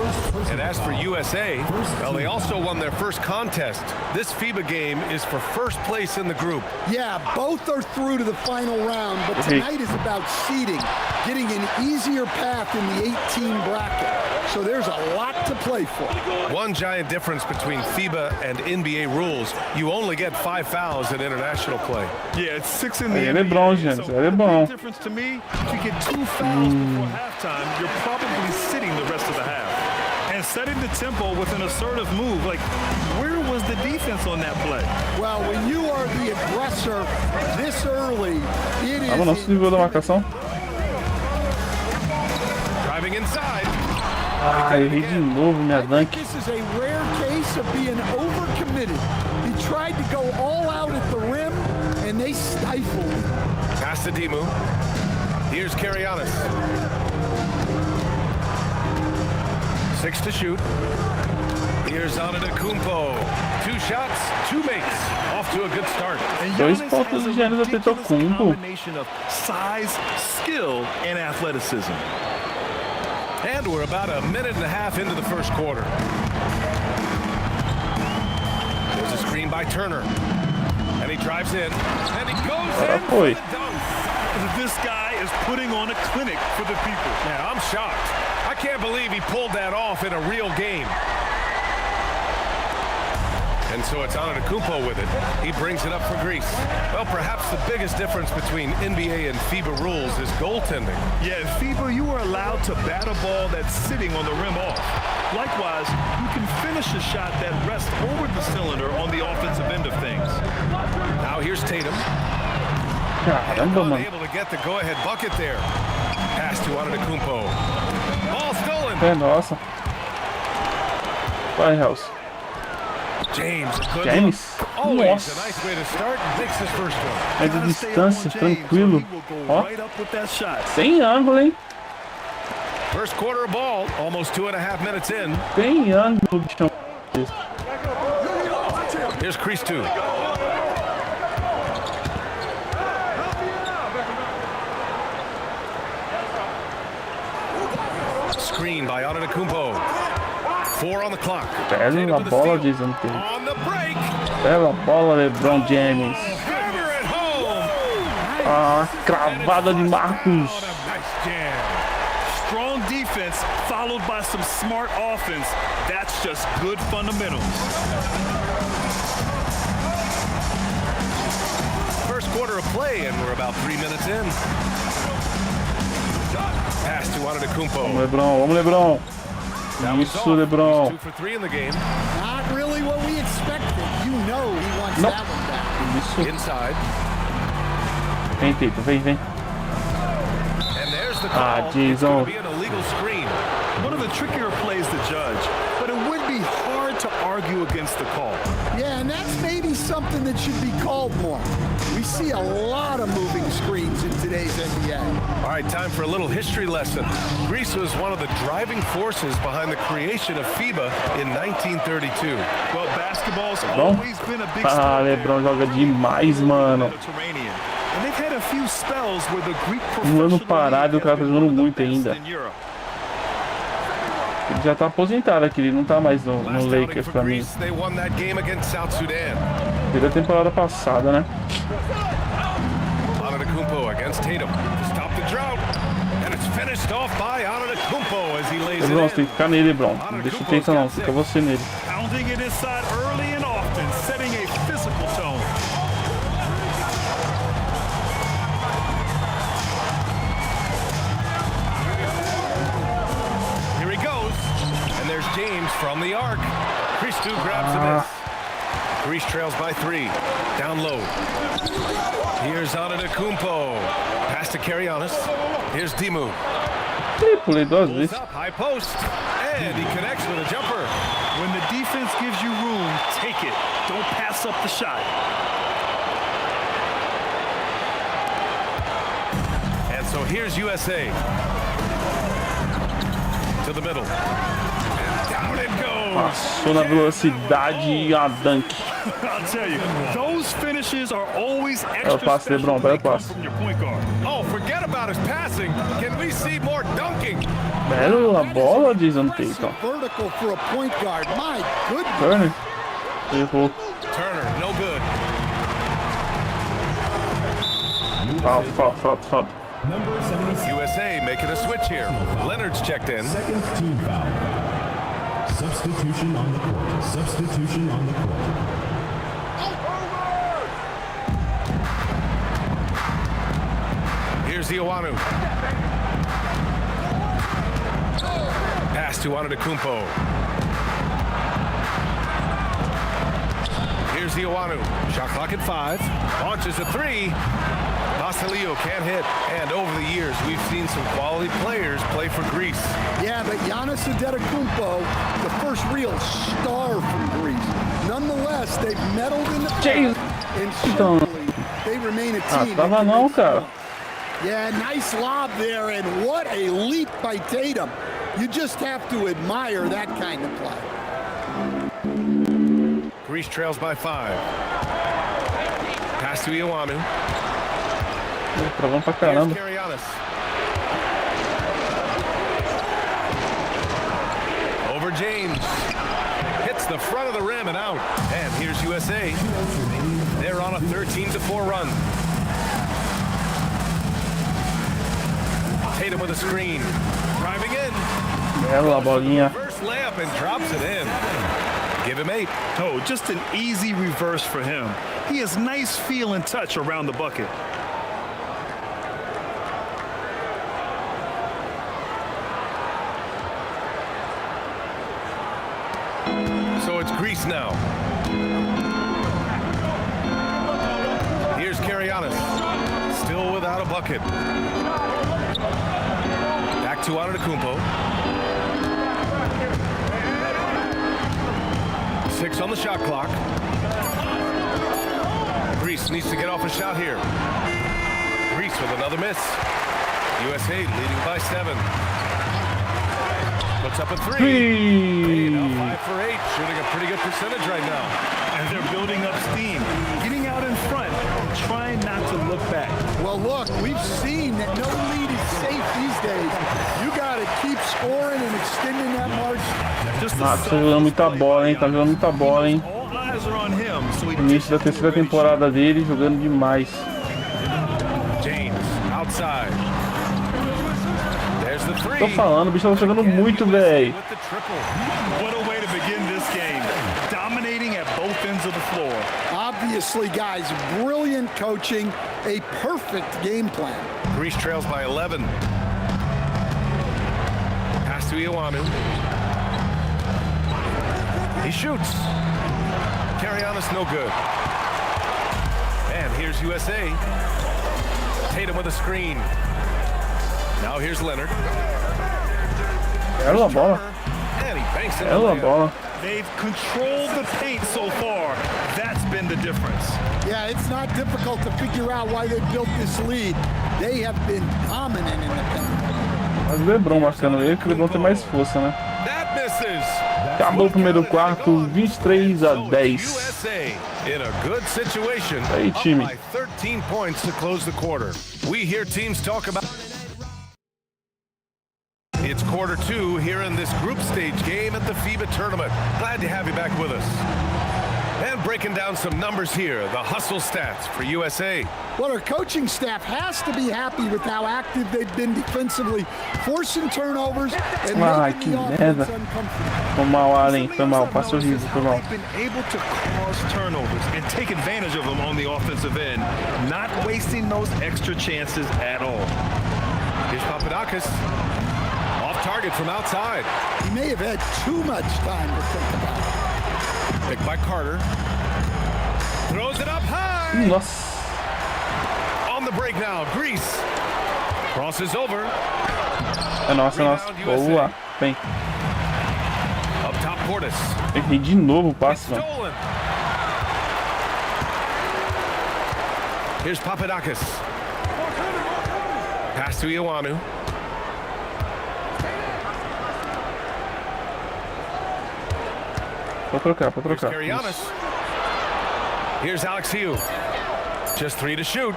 And as for USA, well, they also won their first contest. This FIBA game is for first place in the group. Yeah, both are through to the final round, but tonight is about seeding, getting an easier path in the 8-team bracket. So there's a lot to play for. One giant difference between FIBA and NBA rules, you only get 5 fouls in international play. Yeah, it's 6 in the Ele é NBA, bom, gente. so Ele é the bom. big difference to me, if you get 2 fouls before halftime, you're probably sitting the rest of the half. And setting the tempo with an assertive move, like, where was the defense on that play? Well, when you are the aggressor this early, it is... Vamos, nosso nível da marcação. Driving inside. Ah, errei de novo minha I think dunk. this is a rare case of being overcommitted. He tried to go all out at the rim, and they stifled him. Pass to Dimu. Here's Karianis. 6 to shoot. Here's Antetokounmpo. 2 shots, 2 makes. Off to a good start. And Dois Giannis pontos has de a Giannis ridiculous Antetokounmpo. combination of size, skill, and athleticism. And we're about a minute and a half into the first quarter. There's a screen by Turner. And he drives in. And he goes Agora in foi. for the dunk. This guy is putting on a clinic for the people. Yeah, I'm shocked. I can't believe he pulled that off in a real game. And so it's Antetokounmpo with it. He brings it up for Greece. Well, perhaps the biggest difference between NBA and FIBA rules is goaltending. Yeah, in FIBA, you are allowed to bat a ball that's sitting on the rim off. Likewise, you can finish a shot that rests over the cylinder on the offensive end of things. Now here's Tatum. Caramba, mano. Able to get the go-ahead bucket there. Pass to Antetokounmpo. Ball stolen. É, nossa. Vai, House. James, good James. look. Always Nossa. a nice way to start. Makes his first one. É de distância, tranquilo. Ó, Right up with that shot. sem ângulo, hein? First quarter of ball, almost 2.5 minutes in. Tem ângulo de chão. Here's crease 2. Screen by Antetokounmpo. 4 on the clock. Bela bola, diz Ante. On the break. Bela bola, LeBron James. Hammer at home. Ah, cravada de Marcos. Nice jam. Strong defense followed by some smart offense. That's just good fundamentals. First quarter of play, and we're about 3 minutes in. Pass to Antetokounmpo. Vamos, LeBron, vamos, LeBron. That was Isso, off. LeBron. He's 2 for 3 in the game. Not really what we expected. You know he wants Nope. that one back. Isso. Inside. Vem, Tito, vem, vem. And there's the Ah, call. geez, It's going oh. to be an illegal screen. One of the trickier plays to judge, but it would be hard to argue against the call. Yeah, and that's maybe something that should be called more. We see a lot of moving screens in today's NBA. All right, time for a little history lesson. Greece was one of the driving forces behind the creation of FIBA in 1932. Well, basketball's Bom. always been a big Ah, sport there. LeBron joga demais, mano. Mediterranean. And they've had a few spells where the Greek ano professional parado, league o cara tá has jogando been one of muito the best ainda. in Europe. Ele já tá aposentado aqui, ele não tá mais no Last outing Lakers for pra mim. Greece, they won that game against South Sudan. Desde a temporada passada, né? Antetokounmpo against Tatum to stop the drought. And it's finished off by Antetokounmpo as he lays LeBron, it você tem in. que ficar nele, LeBron. Não deixa o Tatum não, fica você nele. Pounding it inside early and often, setting a physical tone. Here he goes. And there's James from the arc. Greece 2 grabs the miss. Greece trails by 3. Down low. Here's Antetokounmpo. Pass to Karianis. Here's Dimu. Ih, pulei duas Pulls vezes. up, high post. And he connects with a jumper. When the defense gives you room, take it. Don't pass up the shot. And so here's USA. To the middle. And down it goes. Passou na velocidade e a dunk. I'll tell you, those finishes are always extra passe, special LeBron, when they belo come passe. from your point guard. Oh, forget about his passing. Can we see more dunking? Bela bola, diz Ante. Impressive vertical for a point guard. My goodness. Turner. Errou. Turner, no good. Falta. Number 76. USA making a switch here. Leonard's checked in. Second team foul. Substitution on the court. Substitution on the court. Here's Ioanu. Pass to Antetokounmpo. Here's Ioanu. Shot clock at 5. Launches a 3. Vasilio can't hit. And over the years, we've seen some quality players play for Greece. Yeah, but Giannis Antetokounmpo, the first real star from Greece. Nonetheless, they've medaled in the James. past, and certainly they remain a Ah, team. that tava can não, make cara. fun. Yeah, nice lob there, and what a leap by Tatum. You just have to admire that kind of play. Greece trails by 5. Pass to Ioanu. Travão pra Here's caramba. Karianis. Over James. Hits the front of the rim and out. And here's USA. They're on a 13-4 run. Tatum with a screen. Driving in. Bela bolinha. First layup and drops it in. Gave him 8. Oh, just an easy reverse for him. He has nice feel and touch around the bucket. So it's Greece now. Here's Karianis, still without a bucket. Back to Antetokounmpo. 6 on the shot clock. Greece needs to get off a shot here. Greece with another miss. USA leading by 7. Puts up a 3. Hey, now 5 for 8, shooting a pretty good percentage right now. And they're building up steam, getting out in front, and trying not to look back. Well, look, we've seen that no lead is safe these days. You got to keep scoring and extending that margin. Ah, tá jogando muita bola, hein? Tá jogando muita bola, hein? Início da terceira temporada dele, jogando demais. James, outside. There's the 3. Tô falando, o bicho tá jogando muito, velho. What a way to begin this game. Dominating at both ends of the floor. Obviously, guys, brilliant coaching, a perfect game plan. Greece trails by 11. Pass to Ioanu. He shoots. Karianis no good. And here's USA. Tatum with a screen. Now here's Leonard. Bela bola. And he banks it. Bela bola. They've controlled the paint so far. That's been the difference. Yeah, it's not difficult to figure out why they built this lead. They have been dominant in the paint. Mas o LeBron marcando ele, que o LeBron tem mais força, né? That misses. Acabou o primeiro quarto, 23-10. USA in a good situation. Aí, time. Up by 13 points to close the quarter. We hear teams talk about. It's quarter 2 here in this group stage game at the FIBA tournament. Glad to have you back with us. And breaking down some numbers here, the hustle stats for USA. Well, our coaching staff has to be happy with how active they've been defensively, forcing turnovers and making the offense uncomfortable. Foi mal, Allen. Foi mal. Passou horrível. Foi mal. They've been able to cause turnovers and take advantage of them on the offensive end, not wasting those extra chances at all. Here's Papadakis. Off target from outside. He may have had too much time to think about it. Picked by Carter. Throws it up high. Nossa. On the break now, Greece. Crosses over. É nossa, nossa. Boa. Bem. Up top, Portis. Errei de novo o passe, mano. Stolen. Here's Papadakis. Pass to Ioanu. Pode trocar, pode trocar. Karianis. Here's Alexiou. Just 3 to shoot.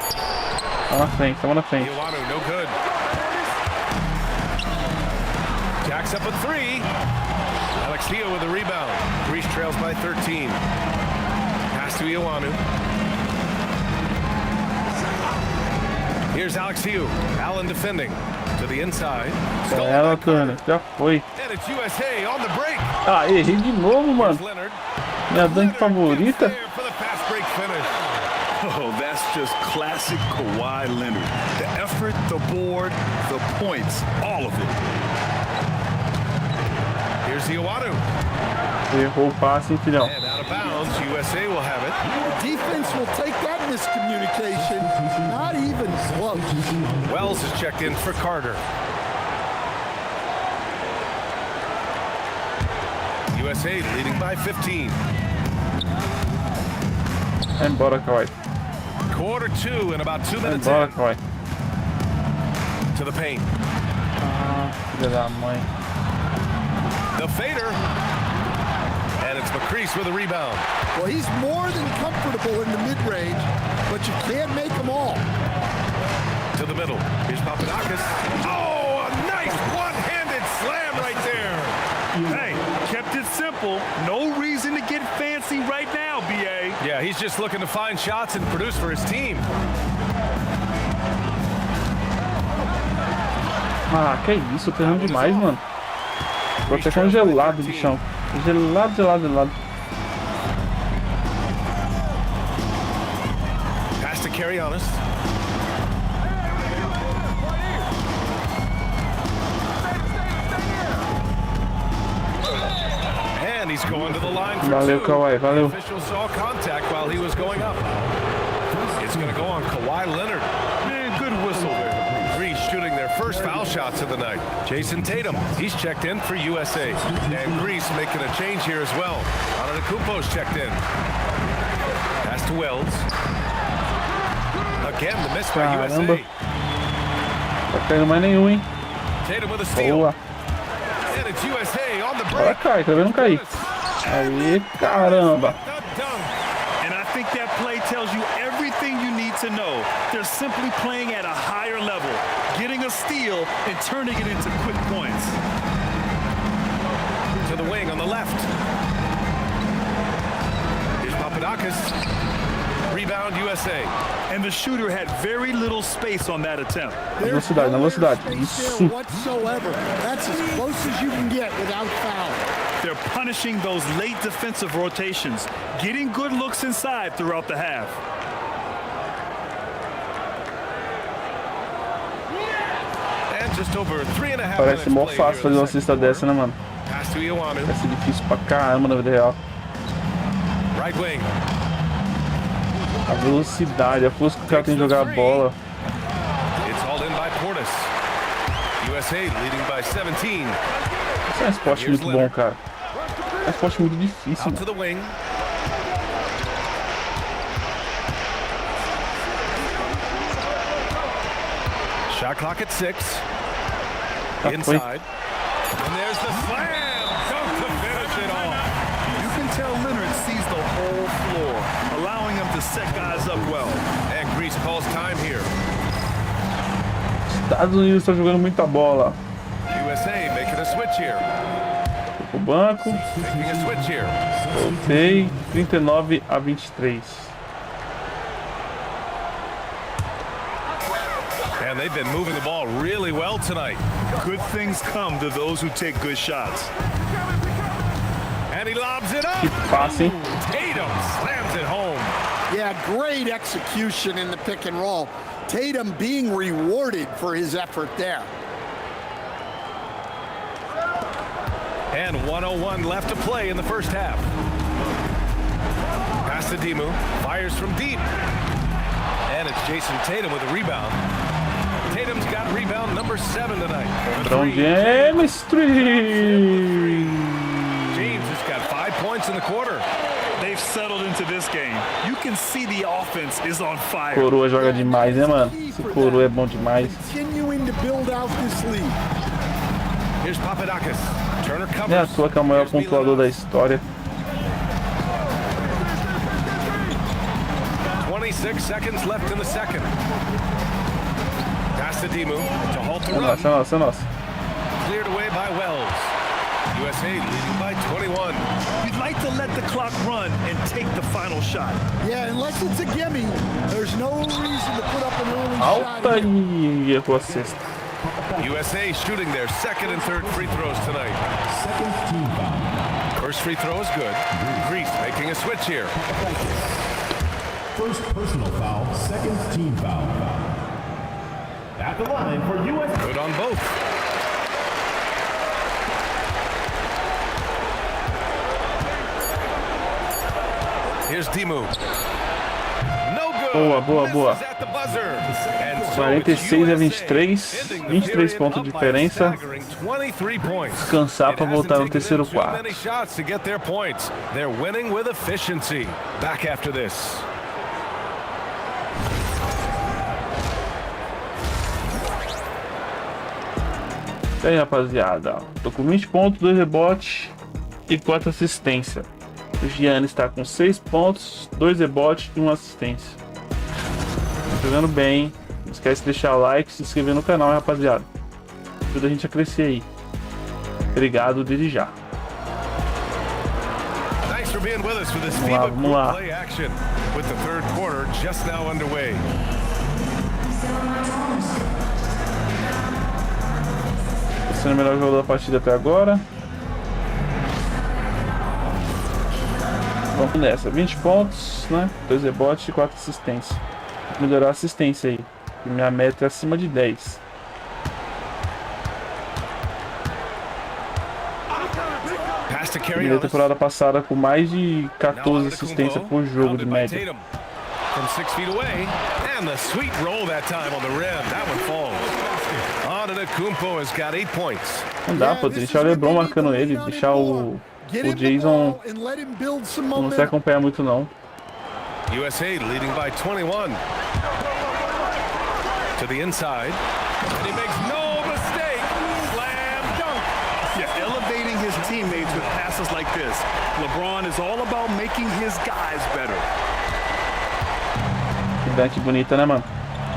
Tá na frente, tamo na frente. Ioanu, no good. Jacks up a 3. Alexiou with a rebound. Greece trails by 13. Pass to Ioanu. Here's Alexiou. Allen defending. To the inside. Já era, Turner. Já foi. And it's USA on the break. Ah, errei de novo, mano. Leonard. Minha dunk favorita. For the fast break finish. Oh, that's just classic Kawhi Leonard. The effort, the board, the points, all of it. Here's Ioanu. Errou o passe, hein, filhão. And out of bounds, USA will have it. The defense will take that miscommunication. Not even close. Wells is checked in for Carter. USA leading by 15. Vai embora, Kawhi. Quarter 2 in about 2 Vai minutes embora, in. Kawhi. To the paint. Ah, filha da mãe. The fader. And it's McCrease with a rebound. Well, he's more than comfortable in the mid-range, but you can't make them all. To the middle. Here's Papadakis. Oh, a nice one-handed slam right there. Hey, kept it simple. No reason to get fancy right now, BA. Yeah, he's just looking to find shots and produce for his team. Ah, que isso, tô errando demais, mano. Vou até congelado, bichão. Gelado, gelado, gelado. be honest. And he's going to the line for Valeu, two. Kawhi, The valeu. official saw contact while he was going up. It's going to go on Kawhi Leonard. Man, good whistle there. Greece shooting their first foul shots of the night. Jason Tatum, he's checked in for USA. And Greece making a change here as well. Antetokounmpo's checked in. Pass to Wells. Again, the miss by Caramba. USA. Tá caindo mais nenhum, hein? Tatum with a steal. Boa. And it's USA on the Agora break. cai, tá vendo? Cair. Aí, caramba. The dunk. And I think that play tells you everything you need to know. They're simply playing at a higher level, getting a steal and turning it into quick points. To the wing on the left. Here's Papadakis. Rebound USA. And the shooter had very little space on that attempt. Na velocidade, na velocidade. Isso. Whatsoever. That's as close as you can get without foul. They're punishing those late defensive rotations, getting good looks inside throughout the half. And just over 3.5 Parece mó minutes fácil fazer uma cesta dessa, né, mano? Pass to Ioanu. Parece difícil pra caramba na vida real. Right wing. A velocidade, a força que o cara tem de jogar a bola. It's hauled in by Portis. USA leading by 17. Isso é um esporte muito bom, cara. É um esporte muito difícil, Out to mano. the wing. Shot clock at 6. foi. Inside. And there's the slam. Dunk to finish it all. You can tell Leonard sees the whole floor, allowing him to set guys up well. And Greece calls time here. Estados Unidos tá jogando muita bola. USA making a switch here. Foi pro banco. Making a switch here. Voltei. 39-23. And they've been moving the ball really well tonight. Good things come to those who take good shots. And he lobs it up. Que passe, hein? Tatum slams it home. Yeah, great execution in the pick and roll. Tatum being rewarded for his effort there. And 1:01 left to play in the first half. Pass to Dimu. Fires from deep. And it's Jason Tatum with a rebound. Tatum's got rebound number 7 tonight. From James 3. James has got 5 points in the quarter. They've settled into this game. You can see the offense is on fire. Coroa joga demais, né, mano? Esse Coroa é bom demais. Continuing to build out this lead. Here's Papadakis. Turner Não é à covers. toa que é o maior Here's pontuador da Milan. história. 26 seconds left in the second. Pass to Dimu to halt the É run. nossa, é nossa, é nossa. Cleared away by Wells. USA leading by 21. You'd like to let the clock run and take the final shot. Yeah, unless it's a gimme, there's no reason to put up an early shot. Alta e errou a sexta. USA shooting their second and third free throws tonight. Second team foul. First free throw is good. Greece making a switch here. First personal foul. Second team foul. At the line for US. Good on both. Here's Dimu. No good. Boa, boa, boa. Misses at the buzzer. And so 46-23, it's USA 23 pontos de diferença. 23 points. Descansar pra It voltar no hasn't taken terceiro them too quarto. many shots to get their points. They're winning with efficiency. Back after this. E aí, rapaziada, tô com 20 pontos, 2 rebotes e 4 assistências. O Giannis está com 6 pontos, 2 rebotes e 1 assistência. Jogando bem. Não esquece de deixar o like e se inscrever no canal, rapaziada. Ajuda a gente a crescer aí. Obrigado desde já. Thanks for being with us for this Vamos lá, FIBA vamos lá. group play action with the third quarter just now underway. Sendo o melhor jogador da partida até agora. Vamos nessa, 20 pontos, né? 2 rebotes e 4 assistências. melhorar a assistência aí. Minha meta é acima de 10. Pass to Terminei a Carriolis. temporada passada com mais de Now 14 Antetokounmpo, assistências por jogo de pounded by média. Tatum. From 6 feet away, and the sweet roll that time on the rim. That one falls. Antetokounmpo has got 8 points. Não dá, pô, deixar o LeBron marcando ele, deixar o Jason não se acompanhar muito não. USA leading by 21. To the inside, and he makes no mistake. Slam dunk. Yeah, elevating his teammates with passes like this. LeBron is all about making his guys better. Que dunk bonita, né, mano?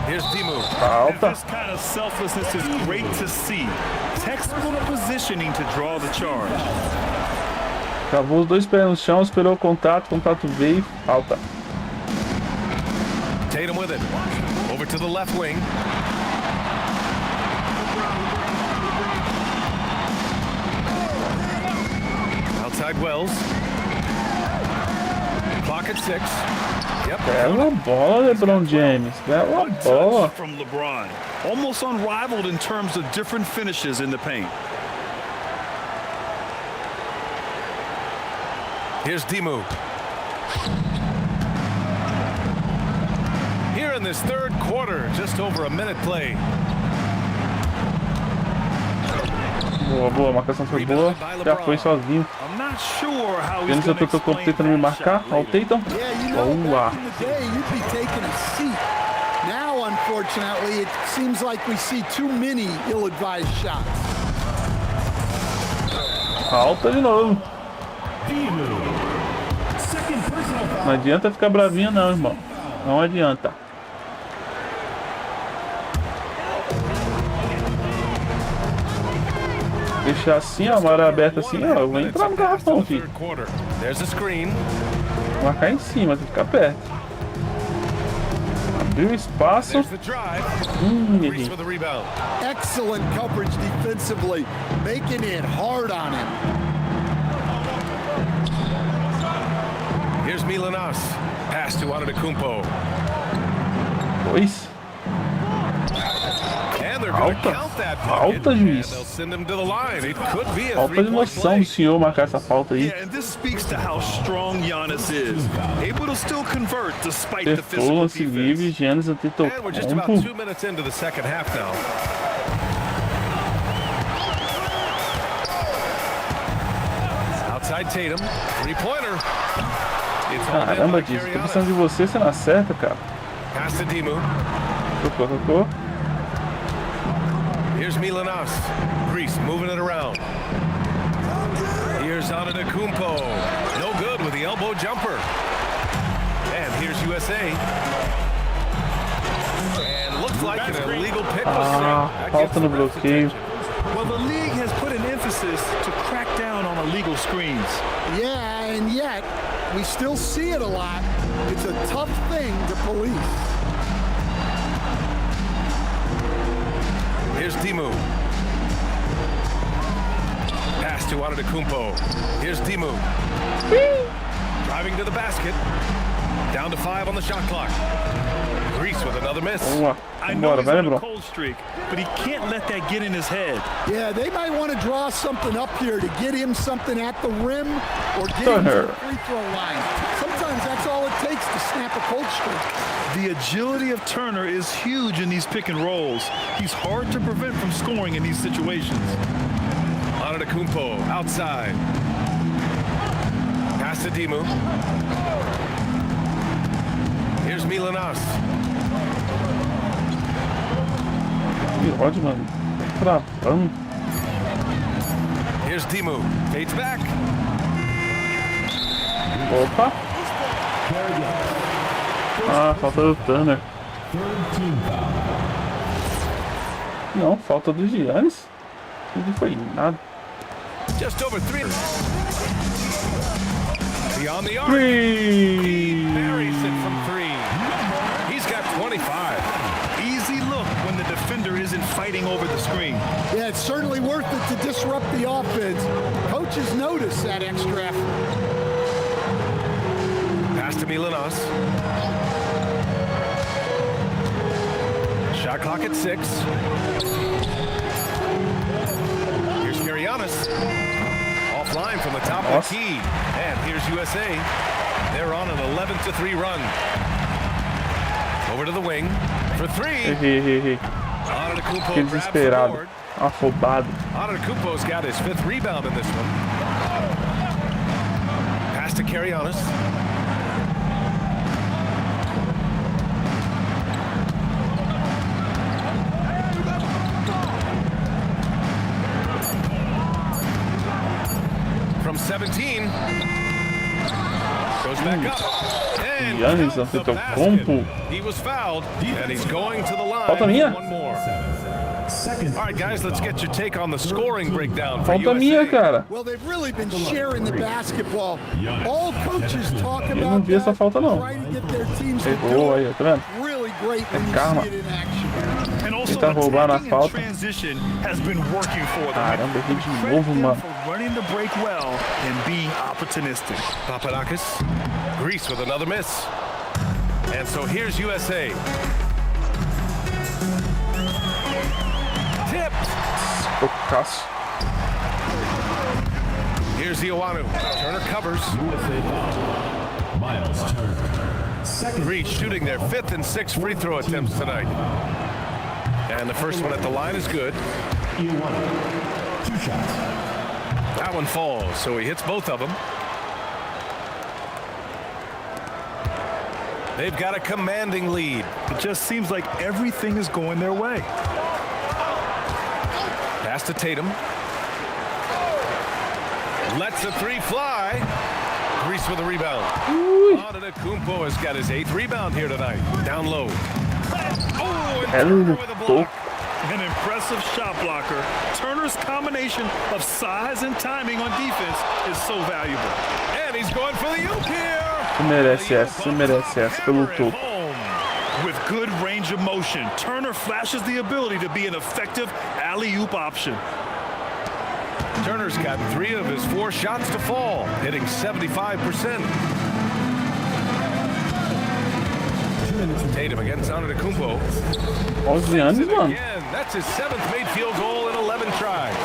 Here's Timu. Falta. This kind of selflessness is great to see. Textbook positioning to draw the charge. Cavou os dois pés no chão, esperou o contato veio, falta. Tatum with it. Over to the left wing. Outside Wells. Clock at 6. Yep. Bela bola, LeBron James. Bela One bola. touch from LeBron. Almost unrivaled in terms of different finishes in the paint. Here's Timu. Here in this third quarter, just over a minute play. Boa, boa, a marcação foi boa. Já foi sozinho. I'm not sure how he's Vendo se eu going to tô explain tentando me that marcar. shot Ó, o later. Tatum. Yeah, you know, Boa. back in the day, you'd be taking a seat. Now, unfortunately, it seems like we see too many ill-advised shots. Falta de novo. Second personal foul. Não adianta ficar bravinho não, irmão. Não adianta. Deixar assim, ó, uma área aberta assim, ó, eu vou entrar no garrafão, filho. Third quarter. There's a screen. Vou marcar em cima, tem que ficar perto. Abriu espaço. There's the drive. Reese Errei. with the rebound. Excellent coverage defensively, making it hard on him. Here's Milanas. Pass to Antetokounmpo. Dois. And they're going to Falta. count that Falta, bucket. And juiz. they'll send him to the line. It could be a Falta de three-point noção play. do senhor marcar essa falta aí. Yeah, and this speaks to how strong Giannis is. Able to still convert despite the Perfou, physical lance livre, defense. Giannis And we're just about Antetokounmpo. 2 minutes into the second half now. Outside Tatum. Three-pointer. It's all in Caramba, by Diz, tô Carriolis. precisando de você não acerta, cara. Pass to Timu. Tocou. Here's Milanas. Greece moving it around. Here's Antetokounmpo. No good with the elbow jumper. And here's USA. And looks like an illegal pick. Ah, falta no bloqueio. Well, the league has put an emphasis to crack down on illegal screens. Yeah, and yet, we still see it a lot. It's a tough thing to police. Here's Timu. Pass to Antetokounmpo. Here's Timu. Driving to the basket. Down to 5 on the shot clock. Greece with another miss. Vamos lá. I know Bora, he's vai, on a LeBron. cold streak, but he can't let that get in his head. Yeah, they might want to draw something up here to get him something at the rim or get him to the free throw line. Sometimes that's all it takes to snap a cold streak. The agility of Turner is huge in these pick and rolls. He's hard to prevent from scoring in these situations. Antetokounmpo outside. Pass to Timu. Here's Milanas. Que ódio, mano. Travando. Here's Timu. Fades back. Opa. Ah, falta do Turner. Third team foul. Não, falta do Giannis. Não foi nada. Just over 3. Beyond the arc. Three. Buries it from 3. He's got 25. Easy look when the defender isn't fighting over the screen. Yeah, it's certainly worth it to disrupt the offense. Coaches notice that extra effort. Pass to Milanas. Shot clock at 6. Here's Kirianis. Offline from the top of the key. And here's USA. They're on an 11-3 run. Over to the wing for 3. Errei. Fiquei desesperado. Afobado. Antetokounmpo's got his 5th rebound in this one. Pass to Kirianis. From 17. Goes back up. And Giannis Antetokounmpo. he was fouled, and he's going to the line Falta for minha. one more. Seconds. All right, guys, let's get your take on the scoring breakdown for Falta minha, USA. cara. Well, they've really been sharing the basketball. All coaches talk Eu não about vi essa falta, não. trying to get their teams to Errou do aí, it. tá vendo? Really great when you karma. see it in action. And also Tentar roubar na attacking and falta. transition has been working for them. Caramba, errei de Credit novo, them mano. for running the break well and being opportunistic. Papadakis, Greece with another miss. And so here's USA. Tipped. Tocaço. Here's Ioanu. Turner covers. USA foul. Miles Turner. Second. Greece shooting their 5th and 6th free throw attempts tonight. And the first one at the line is good. Ioanu. 2 shots. That one falls, so he hits both of them. They've got a commanding lead. It just seems like everything is going their way. Pass to Tatum. Lets the 3 fly. Greece with a rebound. Antetokounmpo has got his 8th rebound here tonight. Down low. Oh, and Turner with a block. An impressive shot blocker. Turner's combination of size and timing on defense is so valuable. And he's going for the oop here. Você merece essa pelo topo. With good range of motion, Turner flashes the ability to be an effective alley-oop option. Turner's got 3 of his 4 shots to fall, hitting 75%. Tatum against Antetokounmpo. 11 anos, mano. Again, that's his 7th made field goal in 11 tries.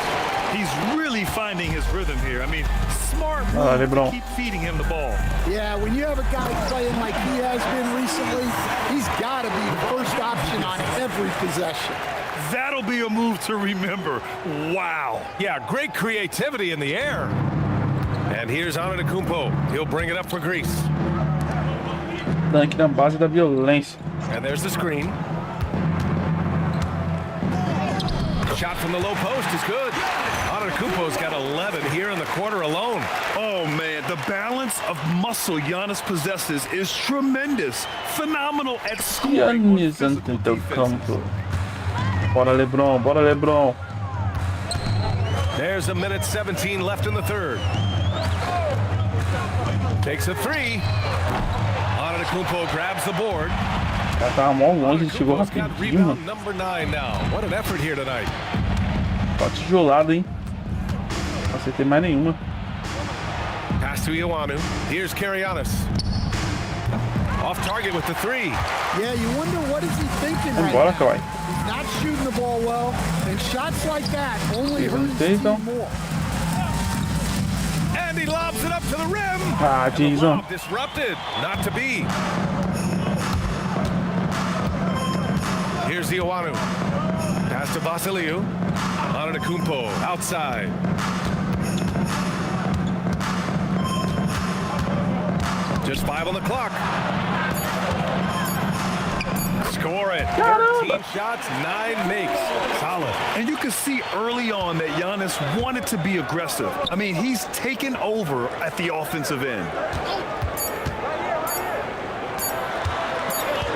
He's really finding his rhythm here. I mean, smart Ah, move to LeBron. keep feeding him the ball. Yeah, when you have a guy playing like he has been recently, he's got to be the first option on every possession. That'll be a move to remember. Wow. Yeah, great creativity in the air. And here's Antetokounmpo. He'll bring it up for Greece. Tanque na base da violência. And there's the screen. Shot from the low post is good. Antetokounmpo's got 11 here in the quarter alone. Oh, man, the balance of muscle Giannis possesses is tremendous. Phenomenal at scoring. Giannis Antetokounmpo. Bora, LeBron. Bora, LeBron. There's 1:17 left in the 3rd. Takes a 3. Antetokounmpo grabs the board. O cara tava mó longe, ele chegou Antetokounmpo's got rapidinho, mano. rebound number 9 now. What an effort here tonight. Tá tijolado, hein? Não acertei mais nenhuma. Pass to Ioanu. Here's Kirianis. Off target with the 3. Yeah, you wonder what is he thinking right Vambora, now. Kawhi. He's not shooting the ball well, and shots like that only hurt his team então. more. And he lobs it up to the rim. Ah, Jason. Disrupted. Not to be. Here's Ioanu. Pass to Vasiliou. Antetokounmpo outside. Just 5 on the clock. Score it. 13 shots, 9 makes. Solid. And you can see early on that Giannis wanted to be aggressive. I mean, he's taken over at the offensive end.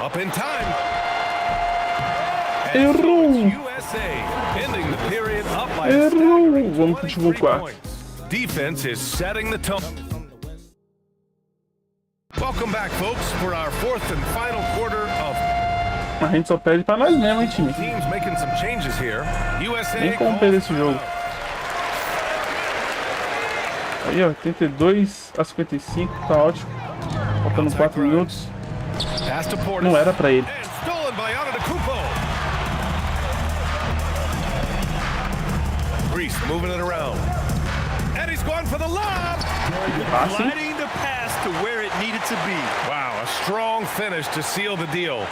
Up in time. Errou. USA ending the period up by Errou. Vamos pro último 23 quarto. points. Defense is setting the tone. Welcome back, folks, for our 4th and final quarter of A gente só perde pra nós mesmo, hein, time? teams making some changes here. USA Nem como perder esse jogo. Aí, ó, 82-55, tá ótimo. Faltando 4 minutos. Pass to Portis. Não era pra ele. And stolen by Antetokounmpo. Greece moving it around. And he's going for the lob. Gliding the pass to where it needed to be. Wow, a strong finish to seal the deal.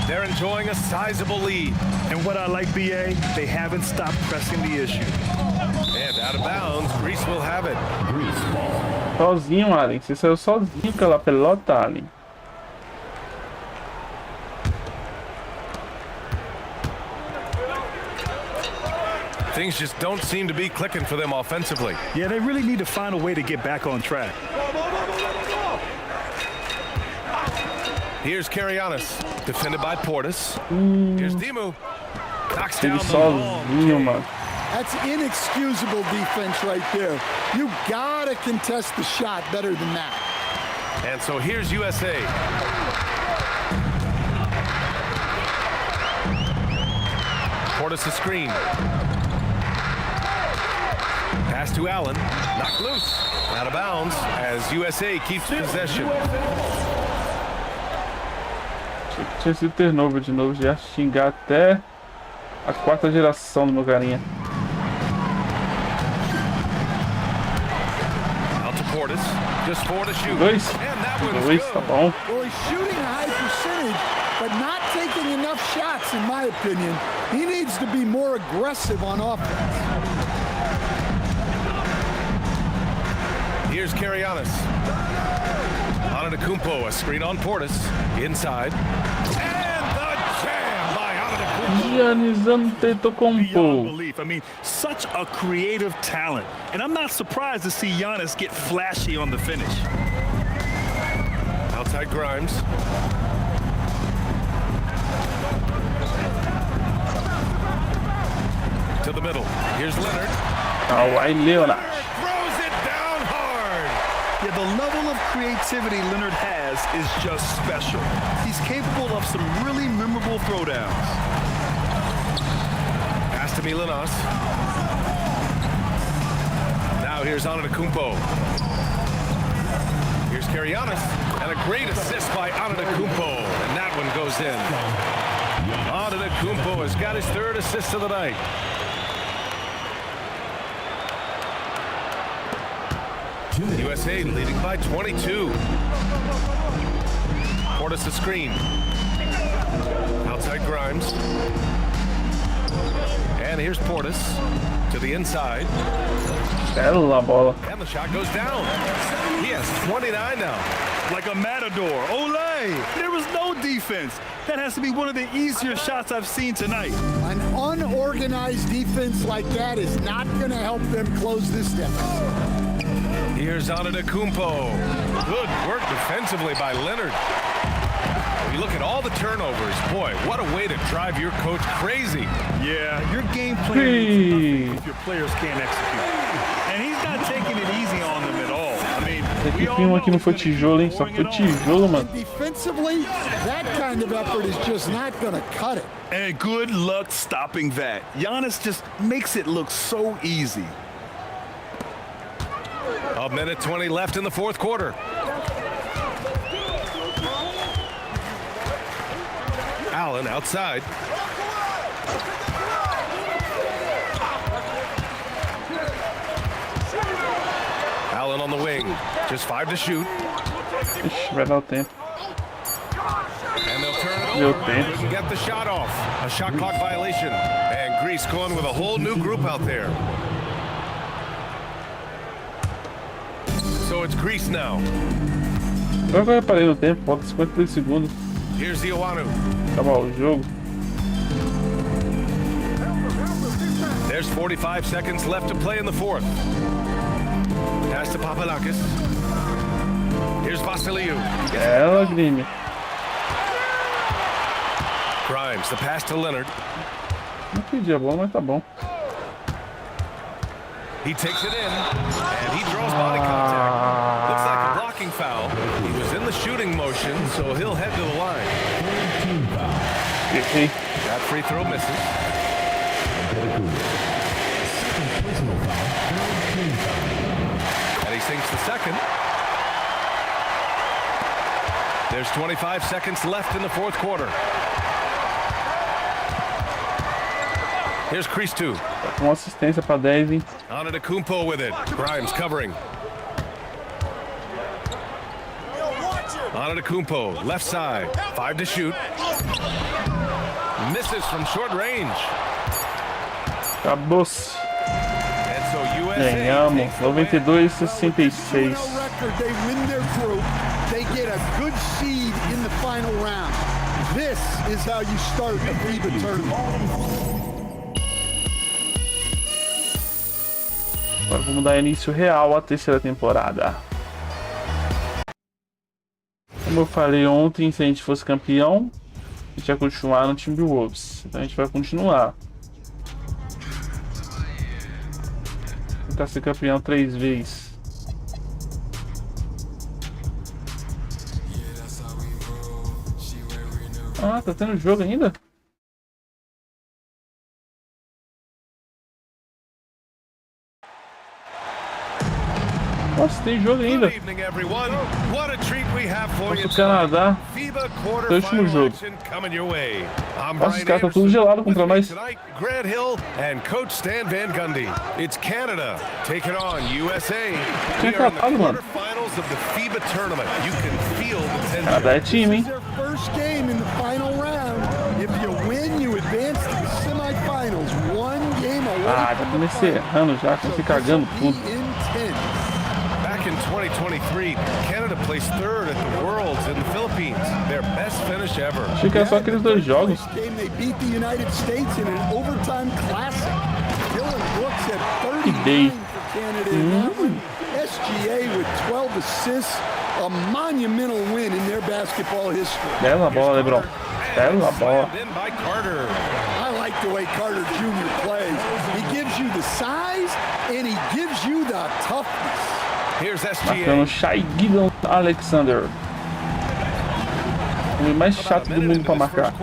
They're enjoying a sizable lead. And what I like, BA, they haven't stopped pressing the issue. And out of bounds, Greece will have it. Greece ball. Sozinho, Allen. Você saiu sozinho pela pelota, Allen. Things just don't seem to be clicking for them offensively. Yeah, they really need to find a way to get back on track. Here's Karianis, defended by Portis. Here's Dimu. Knocks down Ele the long sozinho, mano. That's inexcusable defense right there. You gotta contest the shot better than that. And so here's USA. Portis a screen. Pass to Allen. Knocked loose. Out of bounds as USA keeps possession. Tinha sido turnover de novo, já xingar até a quarta geração do meu carinha. Out to Portis. Just 4 to shoot. Dois. And that one's Dois, tá good. bom. Well, he's shooting a high percentage, but not taking enough shots, in my opinion. He needs to be more aggressive on offense. Here's Karianis. Antetokounmpo, a screen on Portis. Inside. And the jam by Antetokounmpo. Giannis Beyond Antetokounmpo. belief. I mean, such a creative talent. And I'm not surprised to see Giannis get flashy on the finish. Outside Grimes. To the middle. Here's Leonard. Kawhi Leonard. Throws it down hard. Yeah, the level of creativity Leonard has is just special. He's capable of some really memorable throwdowns. Pass to Milanos. Now here's Antetokounmpo. Here's Karianis. And a great assist by Antetokounmpo. And that one goes in. Antetokounmpo has got his 3rd assist of the night. USA leading by 22. Portis a screen. Outside Grimes. And here's Portis to the inside. Bela bola. And the shot goes down. He has 29 now. Like a matador. Olay! There was no defense. That has to be one of the easier shots I've seen tonight. An unorganized defense like that is not going to help them close this deficit. Here's Antetokounmpo. Good work defensively by Leonard. When you look at all the turnovers, boy, what a way to drive your coach crazy. Yeah, your game plan Hey. if your players can't execute. And he's not taking it easy on them at all. I mean, Esse we all equipinho know aqui não foi he's gonna be tijolo, hein? Só pouring foi it on. tijolo, mano. And defensively, that kind of effort is just not going to cut it. And good luck stopping that. Giannis just makes it look so easy. A minute 20 left in the 4th quarter. Allen outside. Allen on the wing. Just 5 to shoot. Ixi, vai dar o tempo. And they'll turn it Deu over. tempo. Couldn't get the shot off. A shot clock violation. And Greece going with a whole new group out there. So it's Greece now. Agora que eu reparei no tempo, falta 53 segundos. Here's Ioanu. Acabar o jogo. There's 45 seconds left to play in the 4th. Pass to Papadakis. Here's Vasiliou. Bela Grêmio. Grimes, the pass to Leonard. Não pedi a bola, mas tá bom. He takes it in, and he draws body contact. Looks like a blocking foul. He was in the shooting motion, so he'll head to the line. Team foul. Errei. That free throw misses. Second personal foul. Third team foul. And he sinks the second. There's 25 seconds left in the 4th quarter. Here's crease 2. Uma assistência para 10, hein? Antetokounmpo with it. Grimes covering. Antetokounmpo, left side. 5 to shoot. Misses from short range. Acabou-se. And so USA Ganhamos. takes the win. 92-66. Record, they win their group. They get a good seed in the final round. This is how you start a FIBA tournament. Agora vamos dar início real à terceira temporada. Como eu falei ontem, se a gente fosse campeão, a gente ia continuar no Timberwolves. Então a gente vai continuar. Tentar ser campeão 3 vezes. Ah, tá tendo jogo ainda? Nossa, tem jogo ainda. Good evening, everyone. What a treat we have for you Nossa, o Canadá. FIBA último jogo. quarterfinal action coming your way. I'm Nossa, os Brian caras tá tudo Anderson. gelado contra With me nós. tonight, Grant Hill and Coach Stan Van Gundy. It's Canada taking on USA. Tinha We are in the acabado, mano. quarterfinals of the FIBA tournament. You can feel the tension. Canadá é time, hein? This is their first game in the final round. If you win, you advance to the semifinals. One game away Ah, já from the comecei final. errando já, So comecei this cagando will tudo. be intense. Back in 2023, Canada placed third at the Worlds in the Philippines. Their best finish ever. Achei que era só aqueles 2 jogos. Game they beat the United States in an overtime classic. Dylan Brooks had 39 for Canada in that one. SGA with 12 assists, a monumental win in their basketball history. Bela bola, Lebron. Bela bola. Slammed in by Carter. I like the way Carter Jr. plays. He gives you the size and he gives you the toughness. Here's Marcando SGA. Shai Gideon Alexander. O mais chato do mundo pra marcar.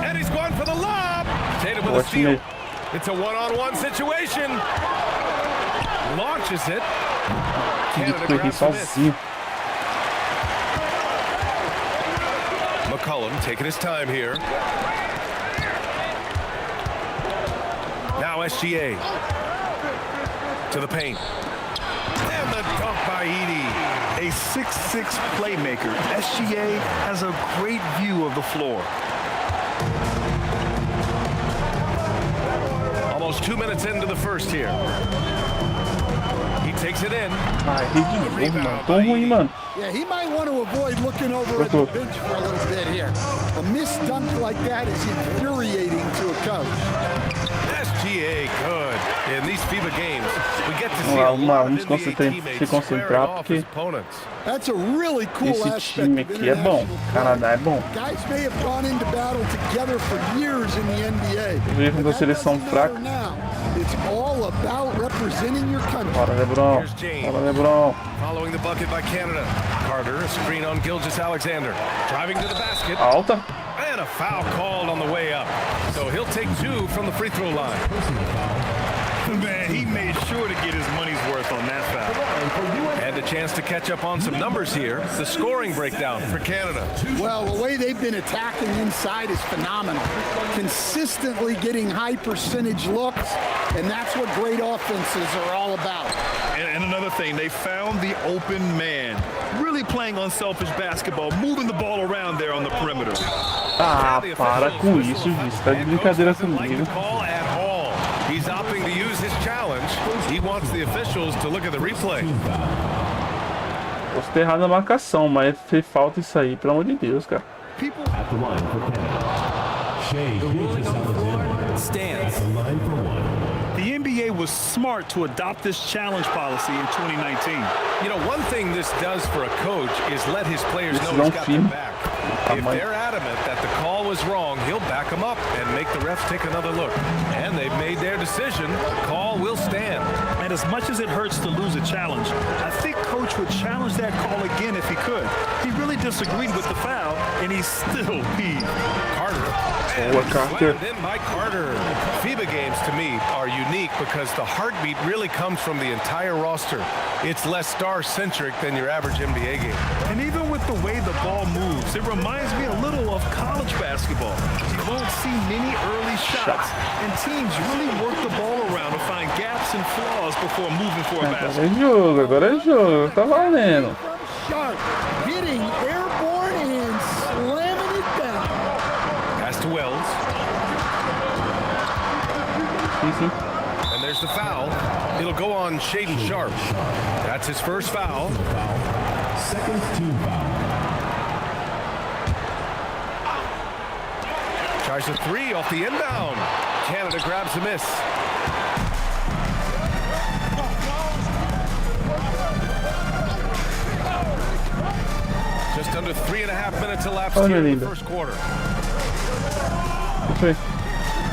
And he's going for the lob. Tatum with a Boa, steal. time. It's a one-on-one situation. Launches it. Canada Foi aqui grabs the miss. sozinho. McCollum taking his time here. Now SGA to the paint. And the dunk by Edey. A 6'6" playmaker. SGA has a great view of the floor. Almost 2 minutes into the first here. He takes it in. Ai, errei de novo, mano. Tô ruim, mano. Yeah, he might want to avoid looking over at the bench for a little bit here. A missed dunk like that is infuriating to a coach. SGA good. In these FIBA games, we get to see Vamos lá, a lot of vamos NBA se teammates concentrar, squaring off porque his opponents. That's a really cool esse aspect time of aqui é bom. international play. Canadá é bom. Guys may have gone into battle together for years in the NBA. Veio com but a that seleção doesn't fraca. matter now. It's all about representing your country. Bora, Lebron. Here's James. Bora, Lebron. Following the bucket by Canada. Carter, a screen on Gilgeous Alexander. Driving to the basket. Alta. And a foul called on the way up. So he'll take 2 from the free throw line. Man, he made sure to get his money's worth on that foul. And a chance to catch up on some numbers here. The scoring breakdown for Canada. Well, the way they've been attacking inside is phenomenal. Consistently getting high percentage looks, and that's what great offenses are all about. And another thing, they found the open man. Really playing unselfish basketball, moving the ball around there on the perimeter. Ah, para com isso, Gis. Tá de brincadeira Doesn't like comigo. the call at all. He's opting to use his challenge. He wants the officials to look at the replay. Posso ter errado na marcação, mas fez falta isso aí, pelo amor de Deus, cara. People At the line for Canada. Shea Gilgeous-Alexander stands at the line for 1. The NBA was smart to adopt this challenge policy in 2019. You know, one thing this does for a coach is let his players know Decisão he's got their firme. back. If they're adamant that the call was wrong, he'll back them up and make the refs take another look. And they've made their decision. The call will stand. And as much as it hurts to lose a challenge, I think Coach would challenge that call again if he could. He really disagreed with the foul, and he's still peeved. Carter. Boa, Carter. Slammed in by Carter. FIBA games to me are unique because the heartbeat really comes from the entire roster. It's less star-centric than your average NBA game. And even with the way the ball moves, it reminds me a little of college basketball. You won't see many early shots, and teams really work the ball around to find gaps and flaws before moving for a basket. Agora é jogo, tá valendo. Sharp, getting airborne and slamming it down. Pass to Wells. Sim. And there's the foul. It'll go on Shaden Sharp. That's his first foul. Second team foul. Tries a three off the inbound. Canada grabs the miss. Just under 3.5 minutes elapsed here in the first quarter.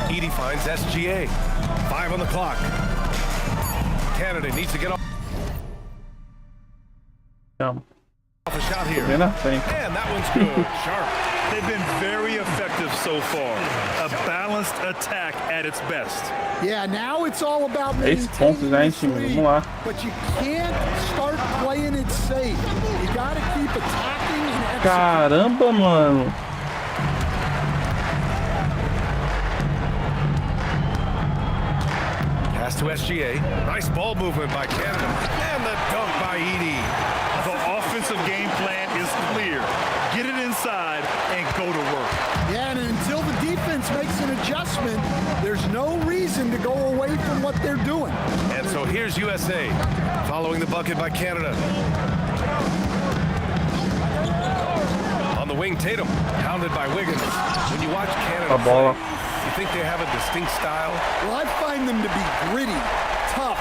Edie finds SGA. 5 on the clock. Canada needs to get off a shot here. And that one's good. Sharp. They've been very effective so far. A balanced attack at its best. Yeah, now it's all about 10 pontos já em time, vamos lá. but you can't start playing it safe. You gotta keep attacking and executing. Caramba, mano. Pass to SGA. Nice ball movement by Canada. And the dunk by Edie. The offensive game plan is clear. Get it inside and go to work. Yeah, and until the defense makes an adjustment, there's no reason to go away from what they're doing. And so here's USA following the bucket by Canada. On the wing, Tatum, pounded by Wiggins. When you watch Canada play, you think they have a distinct style? Well, I find them to be gritty, tough.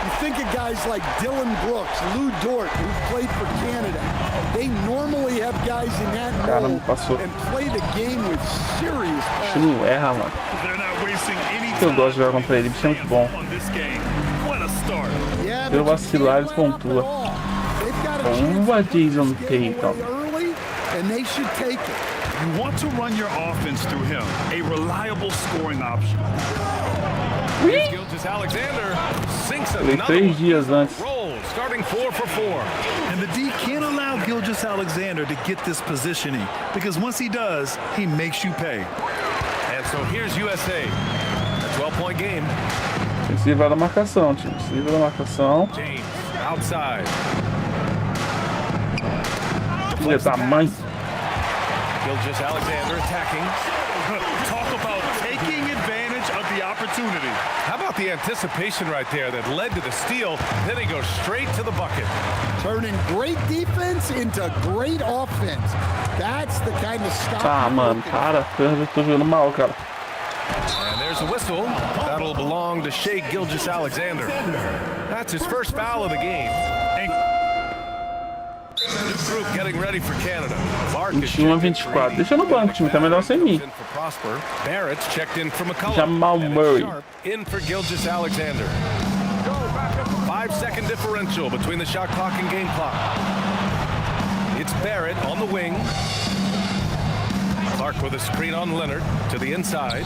You think of guys like Dylan Brooks, Lou Dort, who played for Canada. They normally have guys in that mold and play the game with serious passion. Não erra, mano. They're not wasting any Eu time gosto de jogar contra ele, bicho é muito bom. on this game. What a start. Yeah, Pelo but you vacilar, can't eles let them pontuam. fall. They've got a Boa, chance to Jason put this game Tatum. away early, and they should take it. You want to run your offense through him, a reliable scoring option. Gilgeous Alexander sinks Falei another 3 dias antes. roll, starting 4 for 4. And the D can't allow Gilgeous Alexander to get this positioning because once he does, he makes you pay. And so here's USA. A 12-point game. Tem que se livrar da marcação, time. Se livra da marcação. James outside. Filha da mãe. Gilgeous Alexander attacking. Talk about taking advantage of the opportunity. How about the anticipation right there that led to the steal? Then he goes straight to the bucket. Turning great defense into great offense. That's the kind of stuff. Ah, mano, para. Eu tô jogando mal, cara. And there's a whistle. That'll belong to Shai Gilgeous Alexander. That's his first foul of the game. New group getting ready for Canada. Clark is 21-24. Deixa no banco, time. Tá melhor sem mim. in for Prosper. Barrett's checked in for McCullough. Jamal And it's Murray. Sharp in for Gilgeous Alexander. 5-second differential between the shot clock and game clock. It's Barrett on the wing. Clark with a screen on Leonard to the inside.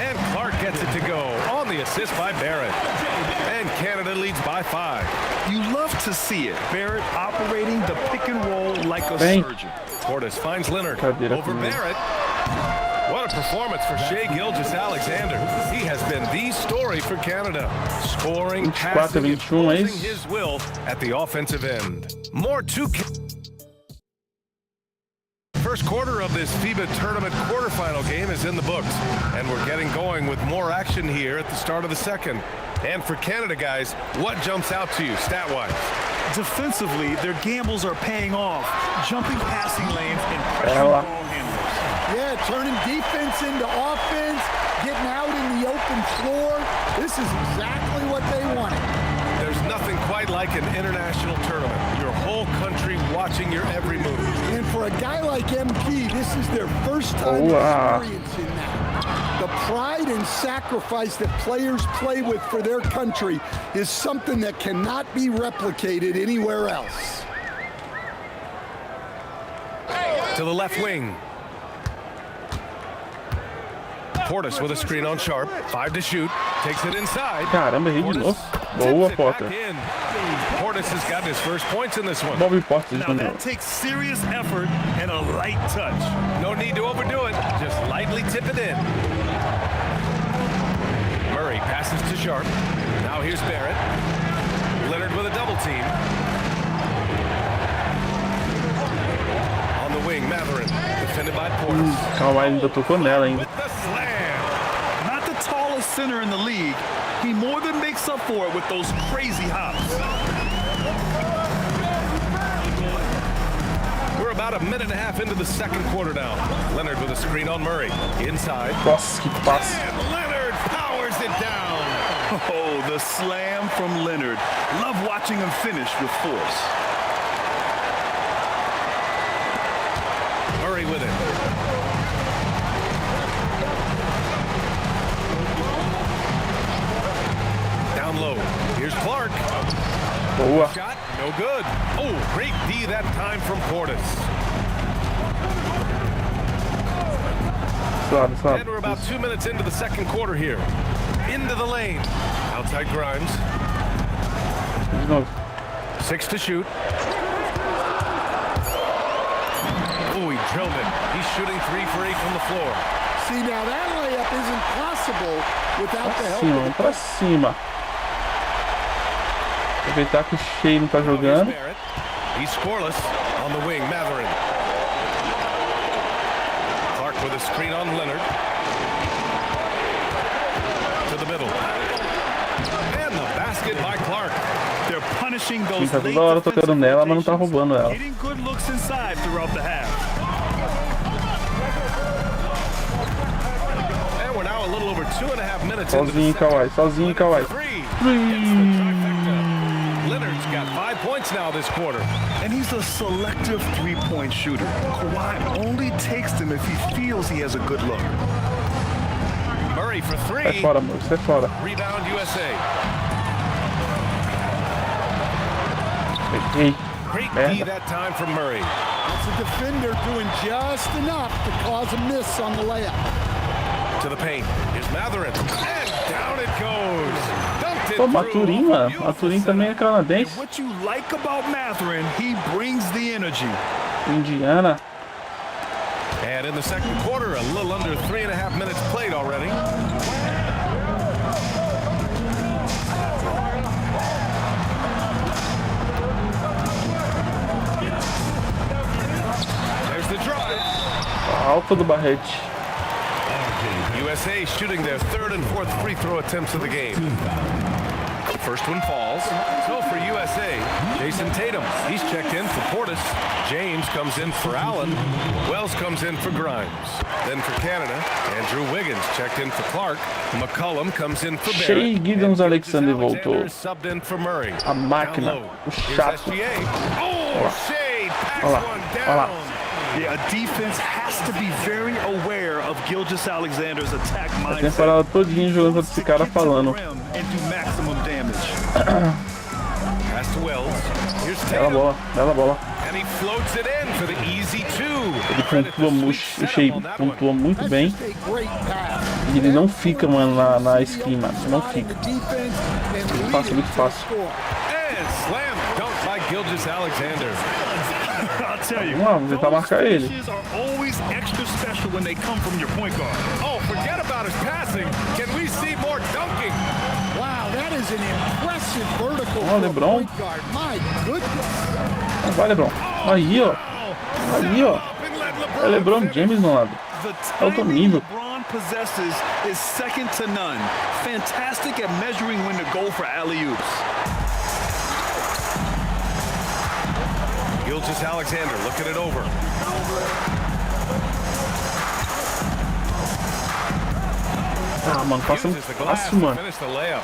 And Clark gets it to go on the assist by Barrett. And Canada leads by 5. You love to see it. Barrett operating the pick and roll like a surgeon. Portis finds Leonard Cadeira over comigo. Barrett. What a performance for Shai Gilgeous Alexander. He has been the story for Canada. Scoring, passing, and 21, é forcing isso? his will at the offensive end. More to First quarter of this FIBA tournament quarterfinal game is in the books, and we're getting going with more action here at the start of the second. And for Canada, guys, what jumps out to you stat-wise? Defensively, their gambles are paying off. Jumping passing lanes and pressuring ball handlers. Yeah, turning defense into offense, getting out in the open floor. This is exactly what they wanted. There's nothing quite like an international tournament. Your whole country watching your every move. And for a guy like MP, this is their first time experiencing that. The pride and sacrifice that players play with for their country is something that cannot be replicated anywhere else. To to the left wing. Portis with a screen on Sharp. 5 to shoot. Takes it inside. Caramba, errei de novo. Boa, Potter. Portis has gotten his first points in this one. Bob Portis Now de novo. that takes serious effort and a light touch. No need to overdo it. Just lightly tip it in. Murray passes to Sharp. Now here's Barrett. Leonard with a double team. On the wing, Matherin. Defended by Portis. Kawhi ainda tocou nela ainda. With the slam. Not the tallest center in the league. He more than makes up for it with those crazy hops. We're about a minute and a half into the second quarter now. Leonard with a screen on Murray. Inside. Nossa, que passe. And Leonard powers it down. Oh, the slam from Leonard. Love watching him finish with force. Murray with it. Down low. Here's Clark. Boa. Shot, no good. Oh, great D that time from Portis. Suave, And we're suave. about 2 minutes into the second quarter here. Into the lane. Outside Grimes. De novo. 6 to shoot. Oh, he drilled it. He's shooting 3 for 8 from the floor. See, now that layup isn't possible without the help Cima, of vamos pra cima. Aproveitar que o Shea não tá Now here's jogando. Barrett. He's scoreless. On the wing, Matherin. Clark with a screen on Leonard. To the middle. And the basket by Clark. They're punishing Sim, those tá late toda hora tocando defensive nela, mas não tá rotations. roubando ela. Getting good looks inside throughout the half. And we're now a little over 2.5 minutes into the Sozinho, second. Kawhi. Sozinho, Kawhi. Three. Gets the trifecta. Leonard's got 5 points now this quarter. And he's a selective three-point shooter. Kawhi only takes them if he feels he has a good look. Murray for Sai 3. fora, amor. Sai fora. Rebound USA. Ei, Great D merda. that time from Murray. It's a defender doing just enough to cause a miss on the layup. To the paint. Here's Matherin. And down it goes. Dunked it Pô, through. Maturin, mano. Beautiful Maturin também é canadense. What you like about Matherin, he brings the energy. Indiana. And in the second quarter, a little under 3.5 minutes played already. There's the drive. Alta do Barrete. USA shooting their third and fourth free throw attempts of the game. First one falls. So for USA, Jason Tatum. He's checked in for Portis. James comes in for Allen. Wells comes in for Grimes. Then for Canada, Andrew Wiggins checked in for Clark. McCollum comes in for Shea Barrett. Giddens And Alexander Alexander voltou. subbed in for Murray. A máquina. Down low. O Here's chato. SGA. Oh, Shea packs Olha lá. one Olha lá. down. Yeah, a defense has to be very aware of Gilgeous-Alexander's attack A mindset. temporada todinha jogando contra esse cara falando. And do maximum damage. Pass to Wells. Here's Bela Tatum. bola, bela bola. And he floats it in for the easy 2. Ele pontua muito, o Shea pontua muito That's bem. just a great pass. E ele não fica, mano, na skin, mano. Não Spot in fica. the defense and Passa lead muito it to the fácil. score. And slam dunk by Gilgeous-Alexander. I'll tell you, Vamos tentar marcar ele. finishes are always extra special when they come from your point guard. Oh, forget about his passing. Can we see more dunking? Wow, that is an impressive vertical Ó, for a LeBron. point guard. My goodness. Vai, LeBron. Aí, ó. Aí, ó. Up and let É LeBron James no lado. The Alto timing nível. LeBron possesses is second to none. Fantastic at measuring when to go for alley-oops. Gilgeous-Alexander looking it over. Ah, mano, passa Uses the glass fácil, to mano. finish the layup.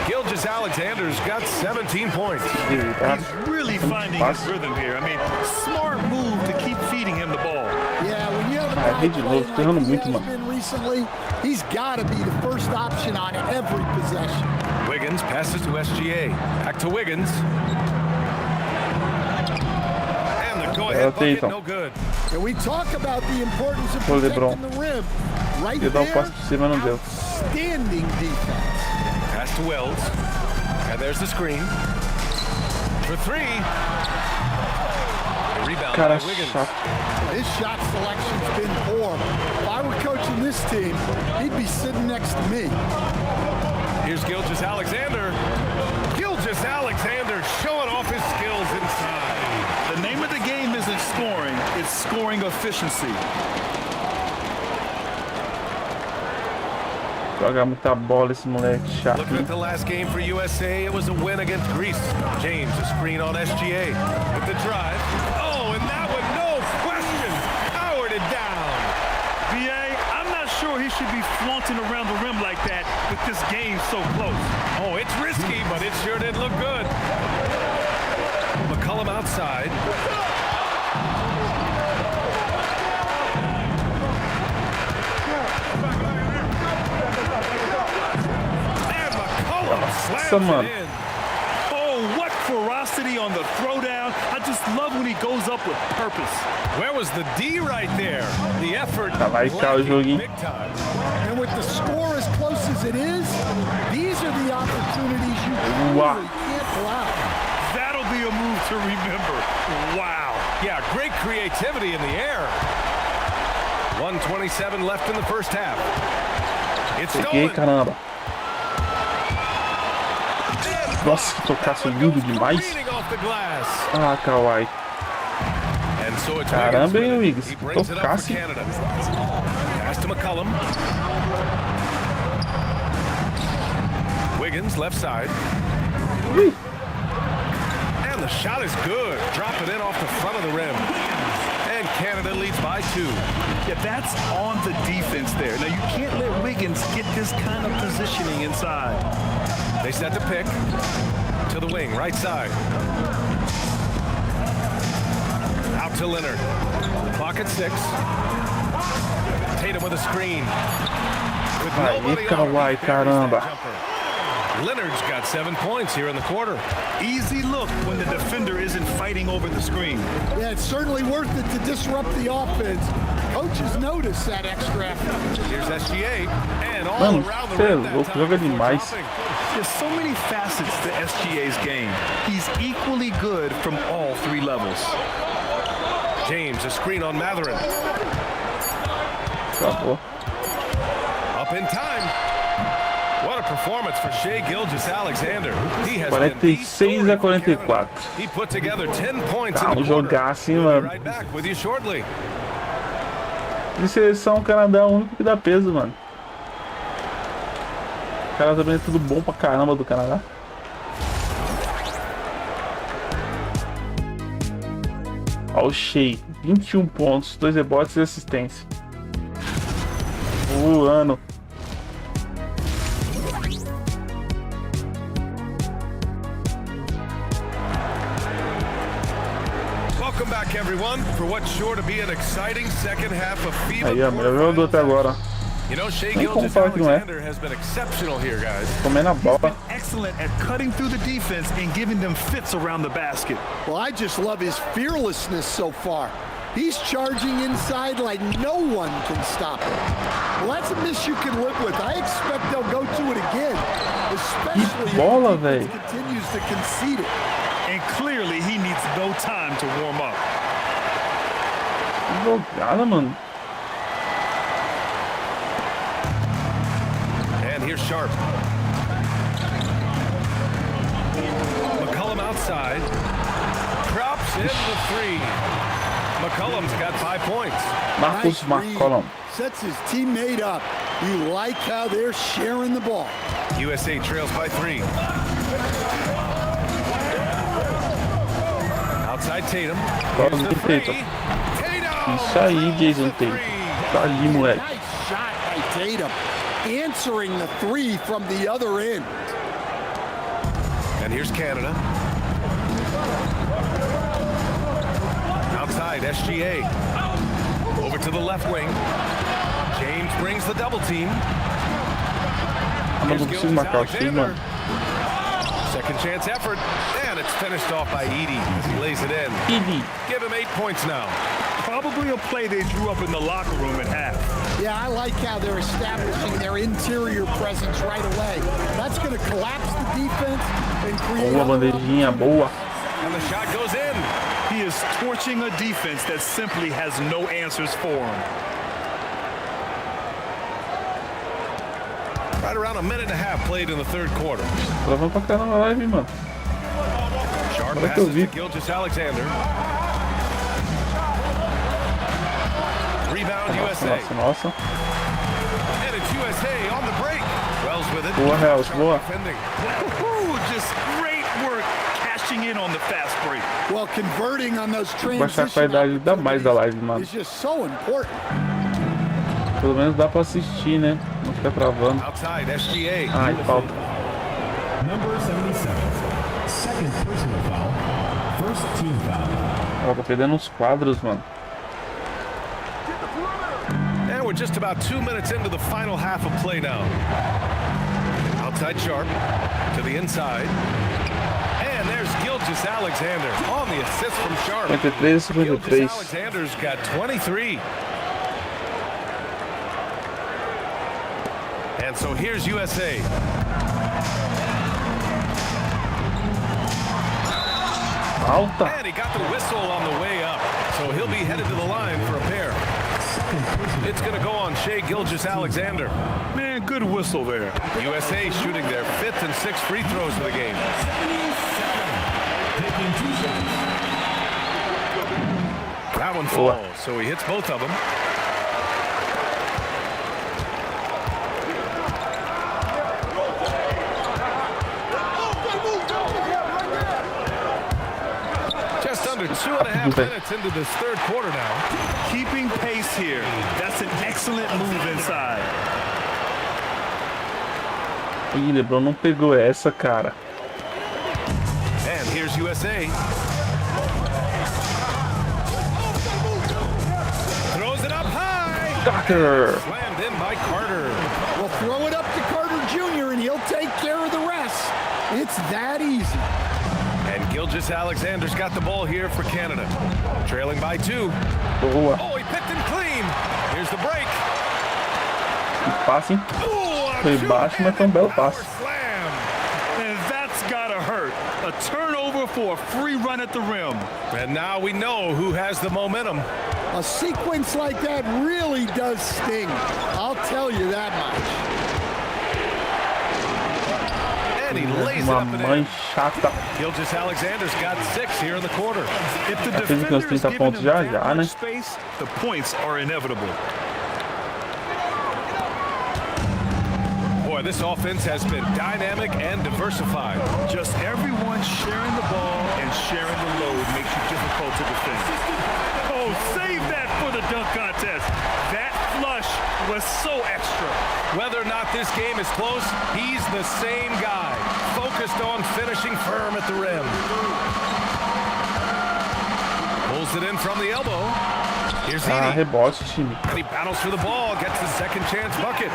Gilgeous-Alexander's got 17 points. Tá He's really finding his fácil. rhythm here. I mean, smart move to keep feeding him the ball. Yeah, when you have a Ah, guy errei de novo, playing tô errando like he muito, has mano. been recently, he's got to be the first option on every possession. Wiggins passes to SGA. Back to Wiggins. And the going ahead bucket, Tatum. no good. And we talk about the importance of Foi o LeBron. protecting the rim. Right Ia dar um there, passe por cima, não deu. outstanding defense. Pass to Wells. And there's the screen. For three. The rebound Cara by Wiggins. chato. His shot selection's been poor. If I were coaching this team, he'd be sitting next to me. Here's Gilgeous-Alexander. Gilgeous-Alexander showing off his skills inside. The name of the game isn't scoring, it's scoring efficiency. Joga muita bola esse moleque chato. Looking at the last game for USA, it was a win against Greece. James, a screen on SGA with the drive. Oh, and that one, no question, powered it down. BA, I'm not sure he should be flaunting around the rim like that with this game so close. Oh, it's risky, but it sure did look good. McCollum outside. And McCollum slams Someone. it in. Oh, what ferocity on the throwdown. I just love when he goes up with purpose. Where was the D right there? The effort Tá lá e cá o joguinho. big time. And with the score as close as it is, these are the opportunities you Wow. really can't allow. That'll be a move to remember. Wow. Yeah, great creativity in the air. 1:27 left in the first half. It's Peguei, stolen. caramba. Nossa, que tocasse lindo demais. Careening off the glass. Ah, Kawhi. And so it's Caramba, hein, Wiggins. Wiggins? He brings it up for Tocasse. Canada. Pass to McCollum. Wiggins left side. And the shot is good. Drop it in off the front of the rim. And Canada leads by 2. Yeah, that's on the defense there. Now, you can't let Wiggins get this kind of positioning inside. They set the pick to the wing, right side. Out to Leonard. Clock at 6. Tatum with a screen. With Aí, nobody Kawhi, on, he buries that caramba. jumper. Leonard's got 7 points here in the quarter. Easy look when the defender isn't fighting over the screen. Yeah, it's certainly worth it to disrupt the offense. Coaches notice that extra effort. Here's SGA, and all Mano, around the cê é rim that louco, time joga before demais. dropping. There's so many facets to SGA's game. He's equally good from all 3 levels. James, a screen on Matherin. Acabou. Up in time. What a performance for Shai Gilgeous-Alexander. He has been the 46 story a for Canada. 44. He put together 10 points Tá, in the quarter. jogaço, hein, We'll mano. be right back with you shortly. De seleção, o Canadá é o único que dá peso, mano. O cara também é tudo bom pra caramba do Canadá. Ó, o Shai, 21 pontos, 2 rebotes e assistência. Voando. Welcome back, everyone, for what's sure to be an exciting second half of FIBA. Aí, ó, melhor jogador até agora. You know, Shai Nem como falar que não é. Gilgeous-Alexander has been exceptional here, guys. Comendo a bola. Excellent at cutting through the defense and giving them fits around the basket. Well, I just love his fearlessness so far. He's charging inside like no one can stop him. Well, that's a miss you can live with. I expect they'll go to it again, especially if bola, the defense véi. continues to concede it. And clearly he needs no time to warm up. Que jogada, mano. And here's Sharp. McCollum outside. Drops in the 3. McCollum's got 5 points. Marcus Nice read. McCollum. Sets his teammate up. You like how they're sharing the ball. USA trails by 3. Outside Tatum. Bola Here's do the 3. Tatum. Tatum! Isso aí, Jason Tatum. Tá ali, moleque. Nice shot by Tatum. Answering the 3 from the other end. And here's Canada. Outside, SGA. Over to the left wing. James brings the double team. Ah, mas não consigo marcar o Shai, mano. Second chance effort, and it's finished off by Edie as he lays it in. Edie. Give him 8 points now. Probably a play they drew up in the locker room at half. Yeah, I like how they're establishing their interior presence right away. That's going to collapse the defense and create... Boa bandejinha, boa. And the shot goes in. He is torching a defense that simply has no answers for him. Right around a minute and a half played in the third quarter. Travando pra caramba a live, mano. Sharp Agora que eu passes vi. to Gilgeous-Alexander. Rebound USA. Nossa. And it's USA on the break. Wells with it. Boa, Hells, boa. Defending. Ooh, just great work cashing in on the fast break. Well, converting on those Baixar a qualidade ainda mais da live, mano. is just so important. Pelo menos dá pra assistir, né? Não fica travando. Outside, SGA. Ai, falta. Number 77. Second personal foul. First team foul. Ó, tô perdendo uns quadros, mano. And we're just about 2 minutes into the final half of play now. Outside Sharp to the inside. And there's Gilgeous-Alexander on the assist from Sharp. 53-53. Gilgeous-Alexander's got 23. And so here's USA. Falta. And he got the whistle on the way up. So he'll be headed to the line for a pair. It's going to go on Shai Gilgeous-Alexander. Man, good whistle there. USA shooting their 5th and 6th free throws of the game. That one falls, so he hits both of them. Just under 2.5 minutes into this third quarter now. Keeping pace here. That's an excellent move inside. Ih, LeBron não pegou essa, cara. And here's USA. Throws it up high. Carter. Slammed in by Carter. Well, throw it up to Carter Jr. and he'll take care of the rest. It's that easy. And Gilgeous-Alexander's got the ball here for Canada. Trailing by 2. Boa. Oh, he picked and clean. Here's the break. Passe, hein? Foi baixo, mas foi belo passe. Slam. And that's gotta hurt. A turnover for a free run at the rim. And now we know who has the momentum. A sequence like that really does sting. I'll tell you that much. And he lays it Uma up and mãe in. chata. Gilgeous-Alexander's got 6 here in the quarter. If the Fez uns defender is 30 giving pontos him já, that né? much space, the points are inevitable. Boy, this offense has been dynamic and diversified. Just everyone sharing the ball and sharing the load makes you difficult to defend. Oh, save that for the dunk contest. That flush was so extra. Whether or not this game is close, he's the same guy, focused on finishing firm at the rim. Pulls it in from the elbow. Here's Ah, Edie. rebote, time. And he battles for the ball, gets the second chance bucket.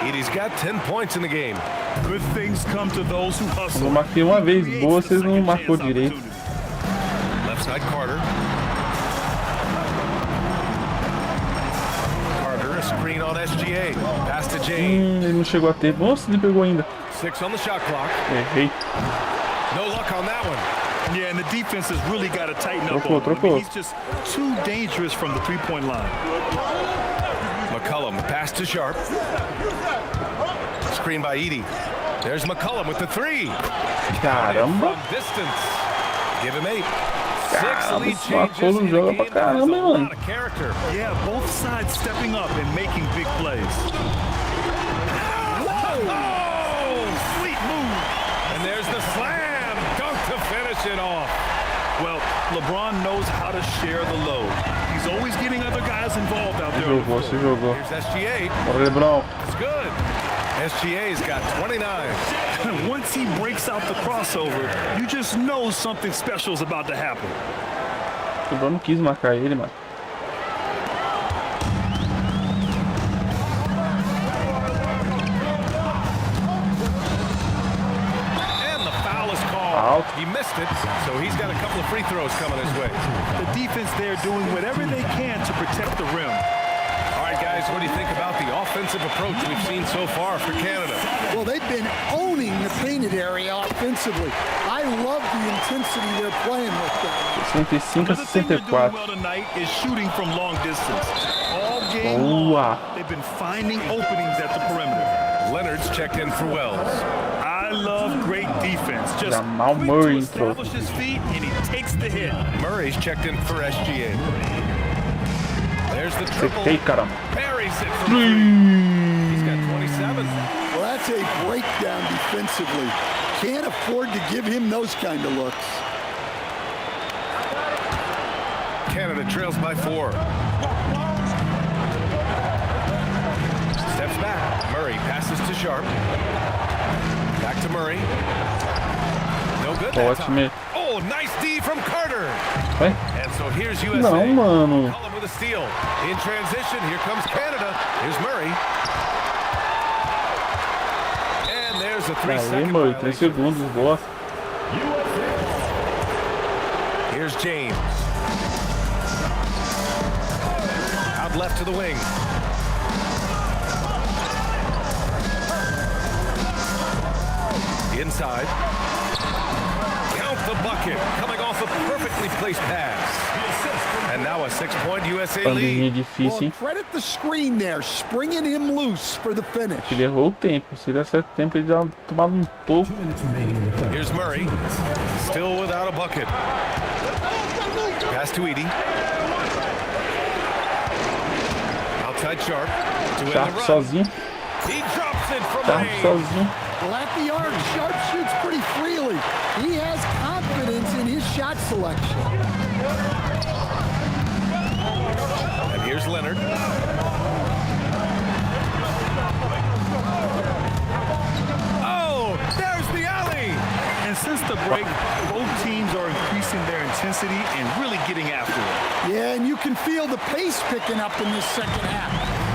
Edie's got 10 points in the game. Good things come to those who hustle. Eu marquei uma vez, boa, vocês não marcou direito. Left side Carter. Carter, a screen on SGA. Pass to Jane. Ele não chegou a tempo. Nossa, ele pegou ainda. 6 on the shot clock. Errei. No luck on that one. Yeah, and the defense has really got to tighten up Trocou, on him. I trocou. mean, he's just too dangerous from the three-point line. McCollum, pass to Sharp. Screen by Edie. There's McCollum with the 3. Caramba. From distance. Give him 8. 6 Caramba, lead esse changes Marcolo in joga a pra game that has a caramba, mano. lot of character. Yeah, both sides stepping up and making big plays. Oh, sweet move. And there's the slam. Dunk to finish it off. Well, LeBron knows how to share the load. He's always getting other guys involved out there. Jogou, se jogou. Here's SGA. Bora, LeBron. It's good. SGA's got 29. Once he breaks out the crossover, you just know something special is about to happen. O LeBron não quis marcar ele, mano. And the foul is alto. He missed it, so he's got a couple of free throws coming his way. The defense there doing whatever they can to protect the rim. All right, guys, what do you think about the offensive approach we've seen so far for Canada? Well, they've been owning the painted area offensively. I love the intensity they're playing with them. 65 a Another thing they're doing 64. well tonight is shooting from long distance. All game long, Boa. they've been finding openings at the perimeter. Leonard's checked in for Wells. I love great defense. Just Jamal quick Murray to establish his feet, and he takes the hit. Murray's checked in for SGA. There's the triple. Acertei, caramba. Buries it from three. He's got 27. Well, that's a breakdown defensively. Can't afford to give him those kind of looks. Canada trails by 4. Steps back. Murray passes to Sharp. Back to Murray. No good that time. Ótimo. Oh, nice D from Carter. Vai? And so here's USA. Não, mano. Cullen with a steal. In transition, here comes Canada. Here's Murray. And there's a 3-second Aí, Murray, 3 violation. segundos, boa. Here's James. Out left to the wing. Inside. Count the bucket. Coming off a perfectly placed pass. And now a 6-point USA Bandeirinha lead. difícil, Well, hein? credit the screen there, springing him loose for the finish. Ele errou o tempo. Se der certo tempo, ele já tomado um toco. 2 minutes remaining in the third. Here's Murray. Still without a bucket. Pass to Edie. Outside Sharp. To win the Sharp run. sozinho. He drops it from Sharp range. sozinho. Well, at the arc, Sharp shoots pretty freely. He has confidence in his shot selection. And here's Leonard. Oh, there's the alley. And since the break, both teams are increasing their intensity and really getting after it. Yeah, and you can feel the pace picking up in this second half.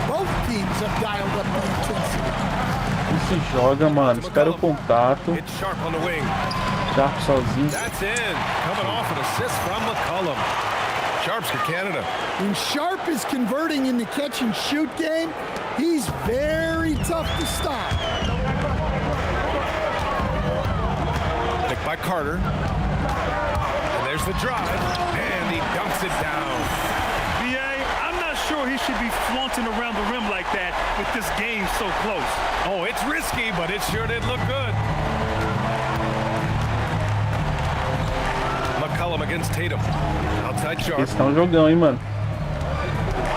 Both teams have dialed up the intensity. Ele se joga, mano. Espera o contato. It's Sharp on the wing. Sharp sozinho. That's in. Coming off an assist from McCollum. Sharp's for Canada. When Sharp is converting in the catch and shoot game, he's very tough to stop. Picked by Carter. And there's the drive. And he dunks it down. BA, I'm not sure he should be flaunting around the rim like that with this game so close. Oh, it's risky, but it sure did look good. McCollum against Tatum. Outside Sharp. Eles estão jogando, hein, mano.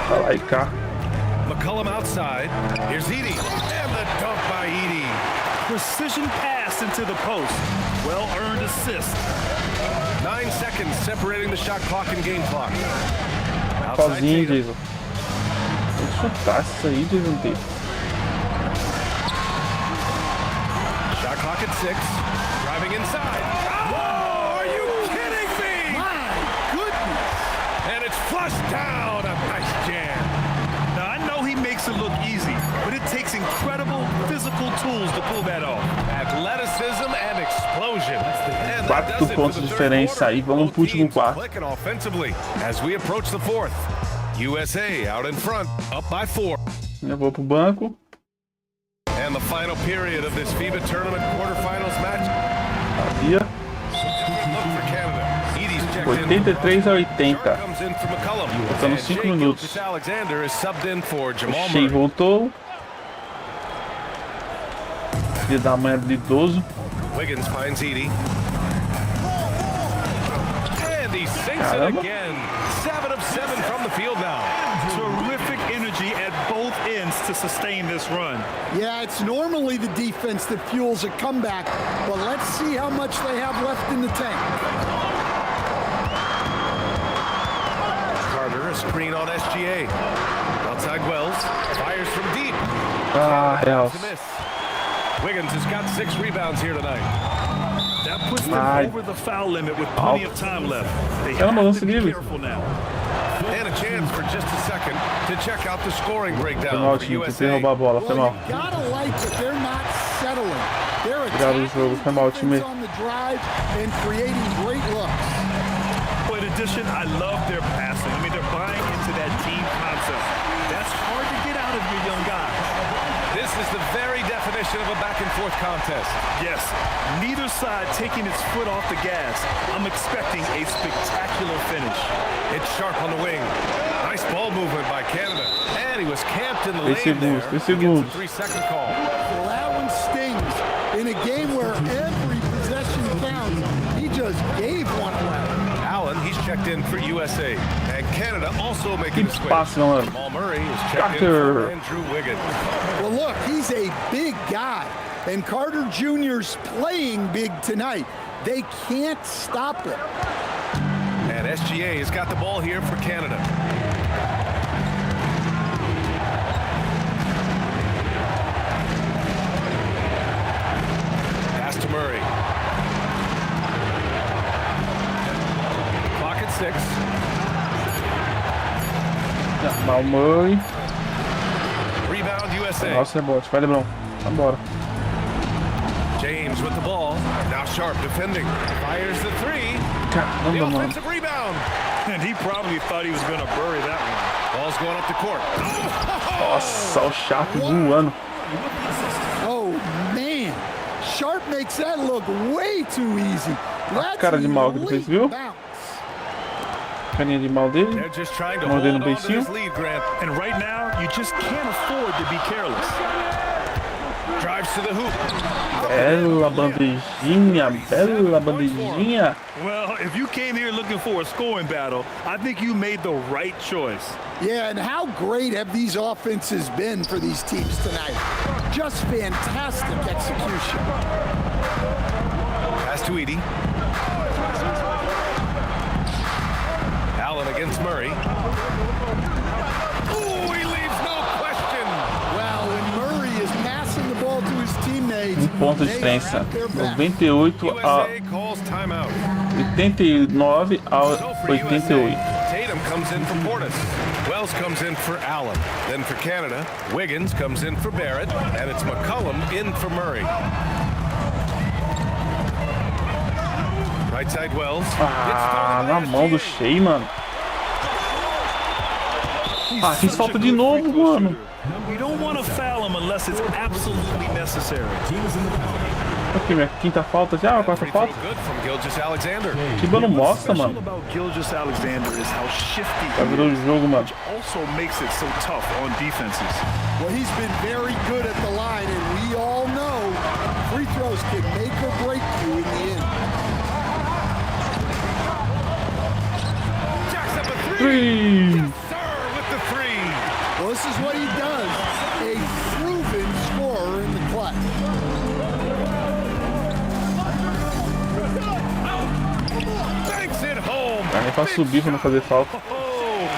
Vai lá e cá. McCollum outside. Here's Edie. And the dunk by Edie. Precision pass into the post. Well-earned assist. 9 seconds separating the shot clock and game clock. Outside Sozinho, Tatum. Jason. Tem que chutar isso aí, Jason Tatum. Shot clock at 6. Driving inside. Oh, are you kidding me? My goodness! And it's flushed down. A nice jam. Now, I know he makes it look easy, but it takes incredible physical tools to pull that off. Athleticism and explosion. And that 4 does it for pontos the de third diferença quarter. aí. Vamos Both pro último teams quarto. clicking offensively as we approach the fourth. USA out in front, up by 4. Eu vou pro banco. And the final period of this FIBA tournament quarterfinals match. Havia Look for Canada. Edie's checked in. 83 a 80. Sharp comes in for McCollum. Faltando And 5 Shea minutos. Gilgeous-Alexander is subbed in for Jamal Shea Murray. voltou. Filho da mãe habilidoso. Wiggins finds Edie. And he sinks it Caramba. again. 7 of 7 from the field now. Terrific energy at both ends to sustain this run. Yeah, it's normally the defense that fuels a comeback, but let's see how much they have left in the tank. Carter, a screen on SGA. Outside Wells, fires from deep. Ah, real. To miss. Wiggins has got 6 rebounds here tonight. That puts them Nice. over the foul limit with plenty of time left. They Caramba, have lance to be livre. careful now. And a chance for just a second to check out the scoring Foi breakdown mal, for time. Tentei USA. roubar a bola. Foi Well, mal. you gotta like that they're not settling. They're Viraram o jogo, foi mal, time. on the drive and creating great looks. In addition, I love their passing. I mean, they're buying into that team concept. That's hard to get out of your young guys. This is the very definition of a back-and-forth contest. Yes, neither side taking its foot off the gas. I'm expecting a spectacular finish. It's sharp on the wing. Nice ball movement by Canada. And he was camped in the lane there. 3 segundos. Against the 3-second call. Well, that one stings. In a game where every possession counts, he just gave one away. Allen, he's checked in for USA. And Canada also making a switch. Passe, galera. Jamal Murray is checked in Carter. for Andrew Wiggins. Well, look, he's a big guy, and Carter Jr.'s playing big tonight. They can't stop him. And SGA has got the ball here for Canada. Pass to Murray. Clock at 6. Jamal Murray. Rebound USA. Nossa, rebote. Vai, Lebrão. Vambora. James with the ball. Now Sharp defending. Fires the 3. The Caramba, mano. offensive rebound. And he probably thought he was going to bury that one. Ball's going up the court. Nossa, o Sharp voando. Oh, man. Sharp makes that look way too easy. That's cara de mal que ele fez, viu? bounce. Carinha de mal dele. They're just trying to Mordendo hold o on to this beicinho. lead, Grant. And right now, you just can't afford to be careless. Drives to the hoop. Bela bandejinha, bela bandejinha. Well, if you came here looking for a scoring battle, I think you made the right choice. Yeah, and how great have these offenses been for these teams tonight? Just fantastic execution. Pass to Edie. Allen against Murray. Ooh, he leaves no question. Well, when Murray is passing the ball to his teammates, Ponto de they diferença. are at their best. 98 a USA calls timeout. 89 a So for 88. USA, Tatum comes in for Portis. Wells comes in for Allen. Then for Canada, Wiggins comes in for Barrett. And it's McCollum in for Murray. Right side Wells. Ah, na mão do Shea, mano. Ah, fiz falta de novo, mano. You don't want to foul him unless it's absolutely necessary. Aqui, minha quinta falta já, a quarta Free throw falta. good from Gilgeous Alexander. Tiba não mostra, Special mano. about Gilgeous Alexander is how shifty Já virou o jogo, mano. which also makes it so tough on defenses. Well, he's been very good at the line, and we all know free throws can make or break you in the end. Jacks up a 3. 3. Yes, sir, with the 3. Well, this is what he does. A proven scorer in the clutch. Banks it home. Dá nem pra subir pra não fazer falta. Oh,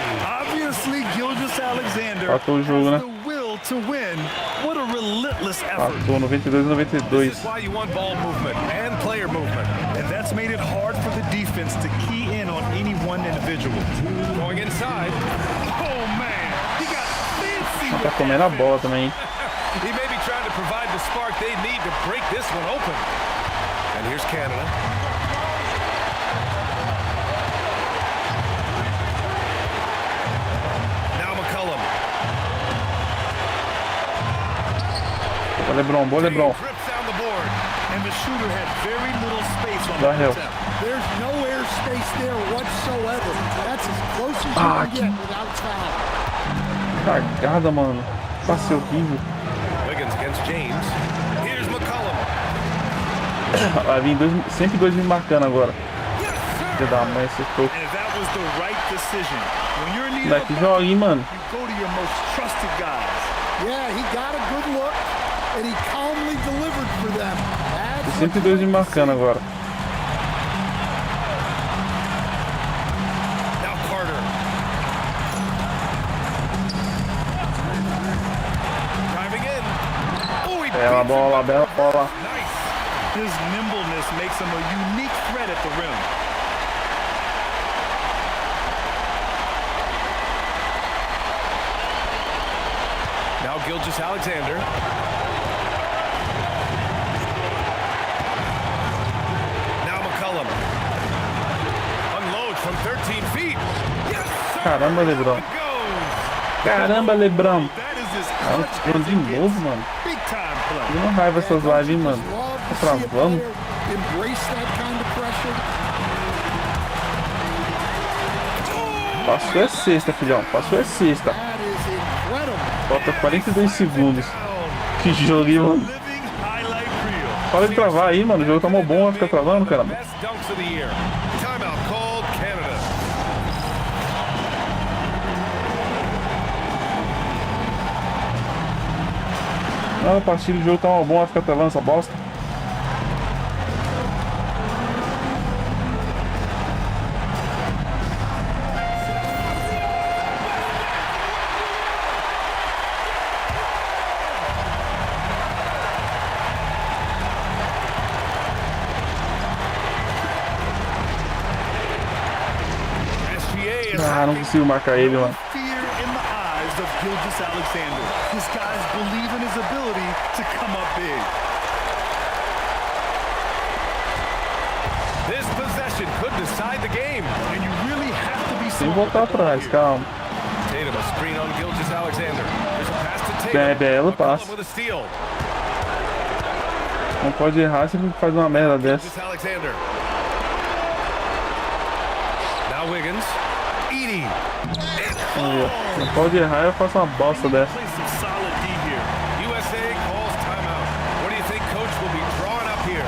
obviously Gilgeous Alexander Empatou o jogo, has né? the will to win. What a relentless effort. Passou 92 a 92. This is why you want ball movement and player movement. And that's made it hard for the defense to key in on any one individual. Going inside. Oh, man. He got fancy Tá with comendo a that bola também, hein? He may be trying to provide the spark they need to break this one open. And here's Canada. Now McCollum. Boa, Lebron, boa, Lebron. Trips down the board. And the shooter had very little space on Dá that help. attempt. There's no air space there whatsoever. That's as close as you Ah, can get without foul. Cagada, mano. Passe horrível. Wiggins against James. Here's McCollum. Vai vir sempre dois me marcando agora. Yes, Filha da mãe, acertou. And that was the right decision. When you're in need of Moleque, joga aí, mano. you go to your most trusted guys. Yeah, he got a good look, and he calmly delivered for them. That's what 102 me marcando agora. Now Carter. Driving in. Oh, he Bela beats bola, bela bola. it. Nice. His nimbleness makes him a unique threat at the rim. Now Gilgeous Alexander. 13 feet. Yes, sir. Caramba, LeBron. It goes. Caramba, LeBron. That is as Ah, clutch LeBron as de it novo, gets. mano. Big time play. Eu não raiva essas lives, hein, mano. Love Tá to see a travando. player embrace that kind of pressure. Passou é sexta, filhão. Passou é sexta. That is incredible. Falta 42 segundos. Que jogo, hein, mano. Living highlight reel. Para de travar aí, mano. O jogo tá mó bom, vai ficar travando, caramba. Best dunks of the year. Timeout called Canada. Não, a partida do jogo tá mó bom, vai ficar travando essa bosta. SGA is Ah, não consigo marcar ele, mano. Fear in the eyes of Gilgeous Alexander. His guys believe in his ability to come up big. This possession could decide the game. And you really have to be Sem smart voltar with the ball atrás, here. calma. Tatum, a screen on Gilgeous Alexander. There's a pass to Tatum. Belo McCollum passe. with a steal. Não pode errar se ele faz uma merda dessa. Gilgeous Alexander. Now Wiggins. Edie. Aí, ó. Não pode errar, eu faço uma bosta dessa. Play some solid D here. USA calls timeout. What do you think coach will be drawing up here?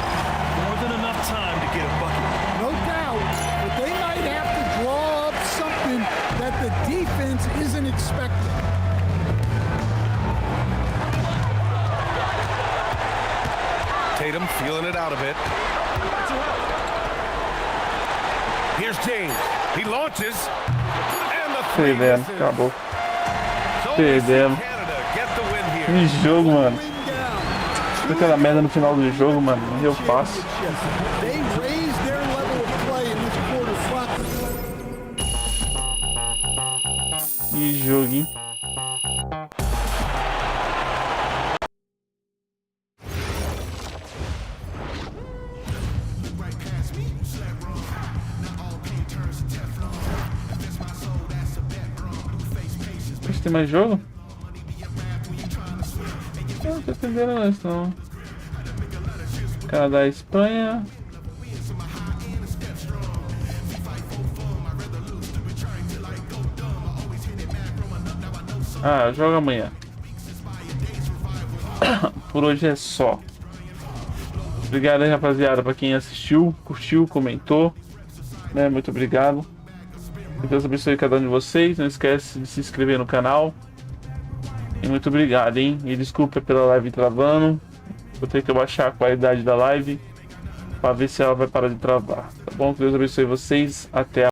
More than enough time to get a bucket. No doubt, but they might have to draw up something that the defense isn't expecting. Tatum feeling it out a bit. Here's James. He launches. And the three Perdemos, misses. acabou. So we see Perdemos. Canada get the win here. Que jogo, mano. Win down. Aquela merda no final do jogo, mano. Eu faço. They raised their level of play in this quarter. Que jogo, hein? Poxa, tem mais jogo? Não tô entendendo isso não. Canadá e Espanha. Ah, joga amanhã. Por hoje é só. Obrigado aí, rapaziada, pra quem assistiu, curtiu, comentou, né? Muito obrigado. Que Deus abençoe cada um de vocês. Não esquece de se inscrever no canal. E muito obrigado, hein? E desculpa pela live travando. Vou ter que abaixar a qualidade da live pra ver se ela vai parar de travar. Tá bom? Que Deus abençoe vocês. Até a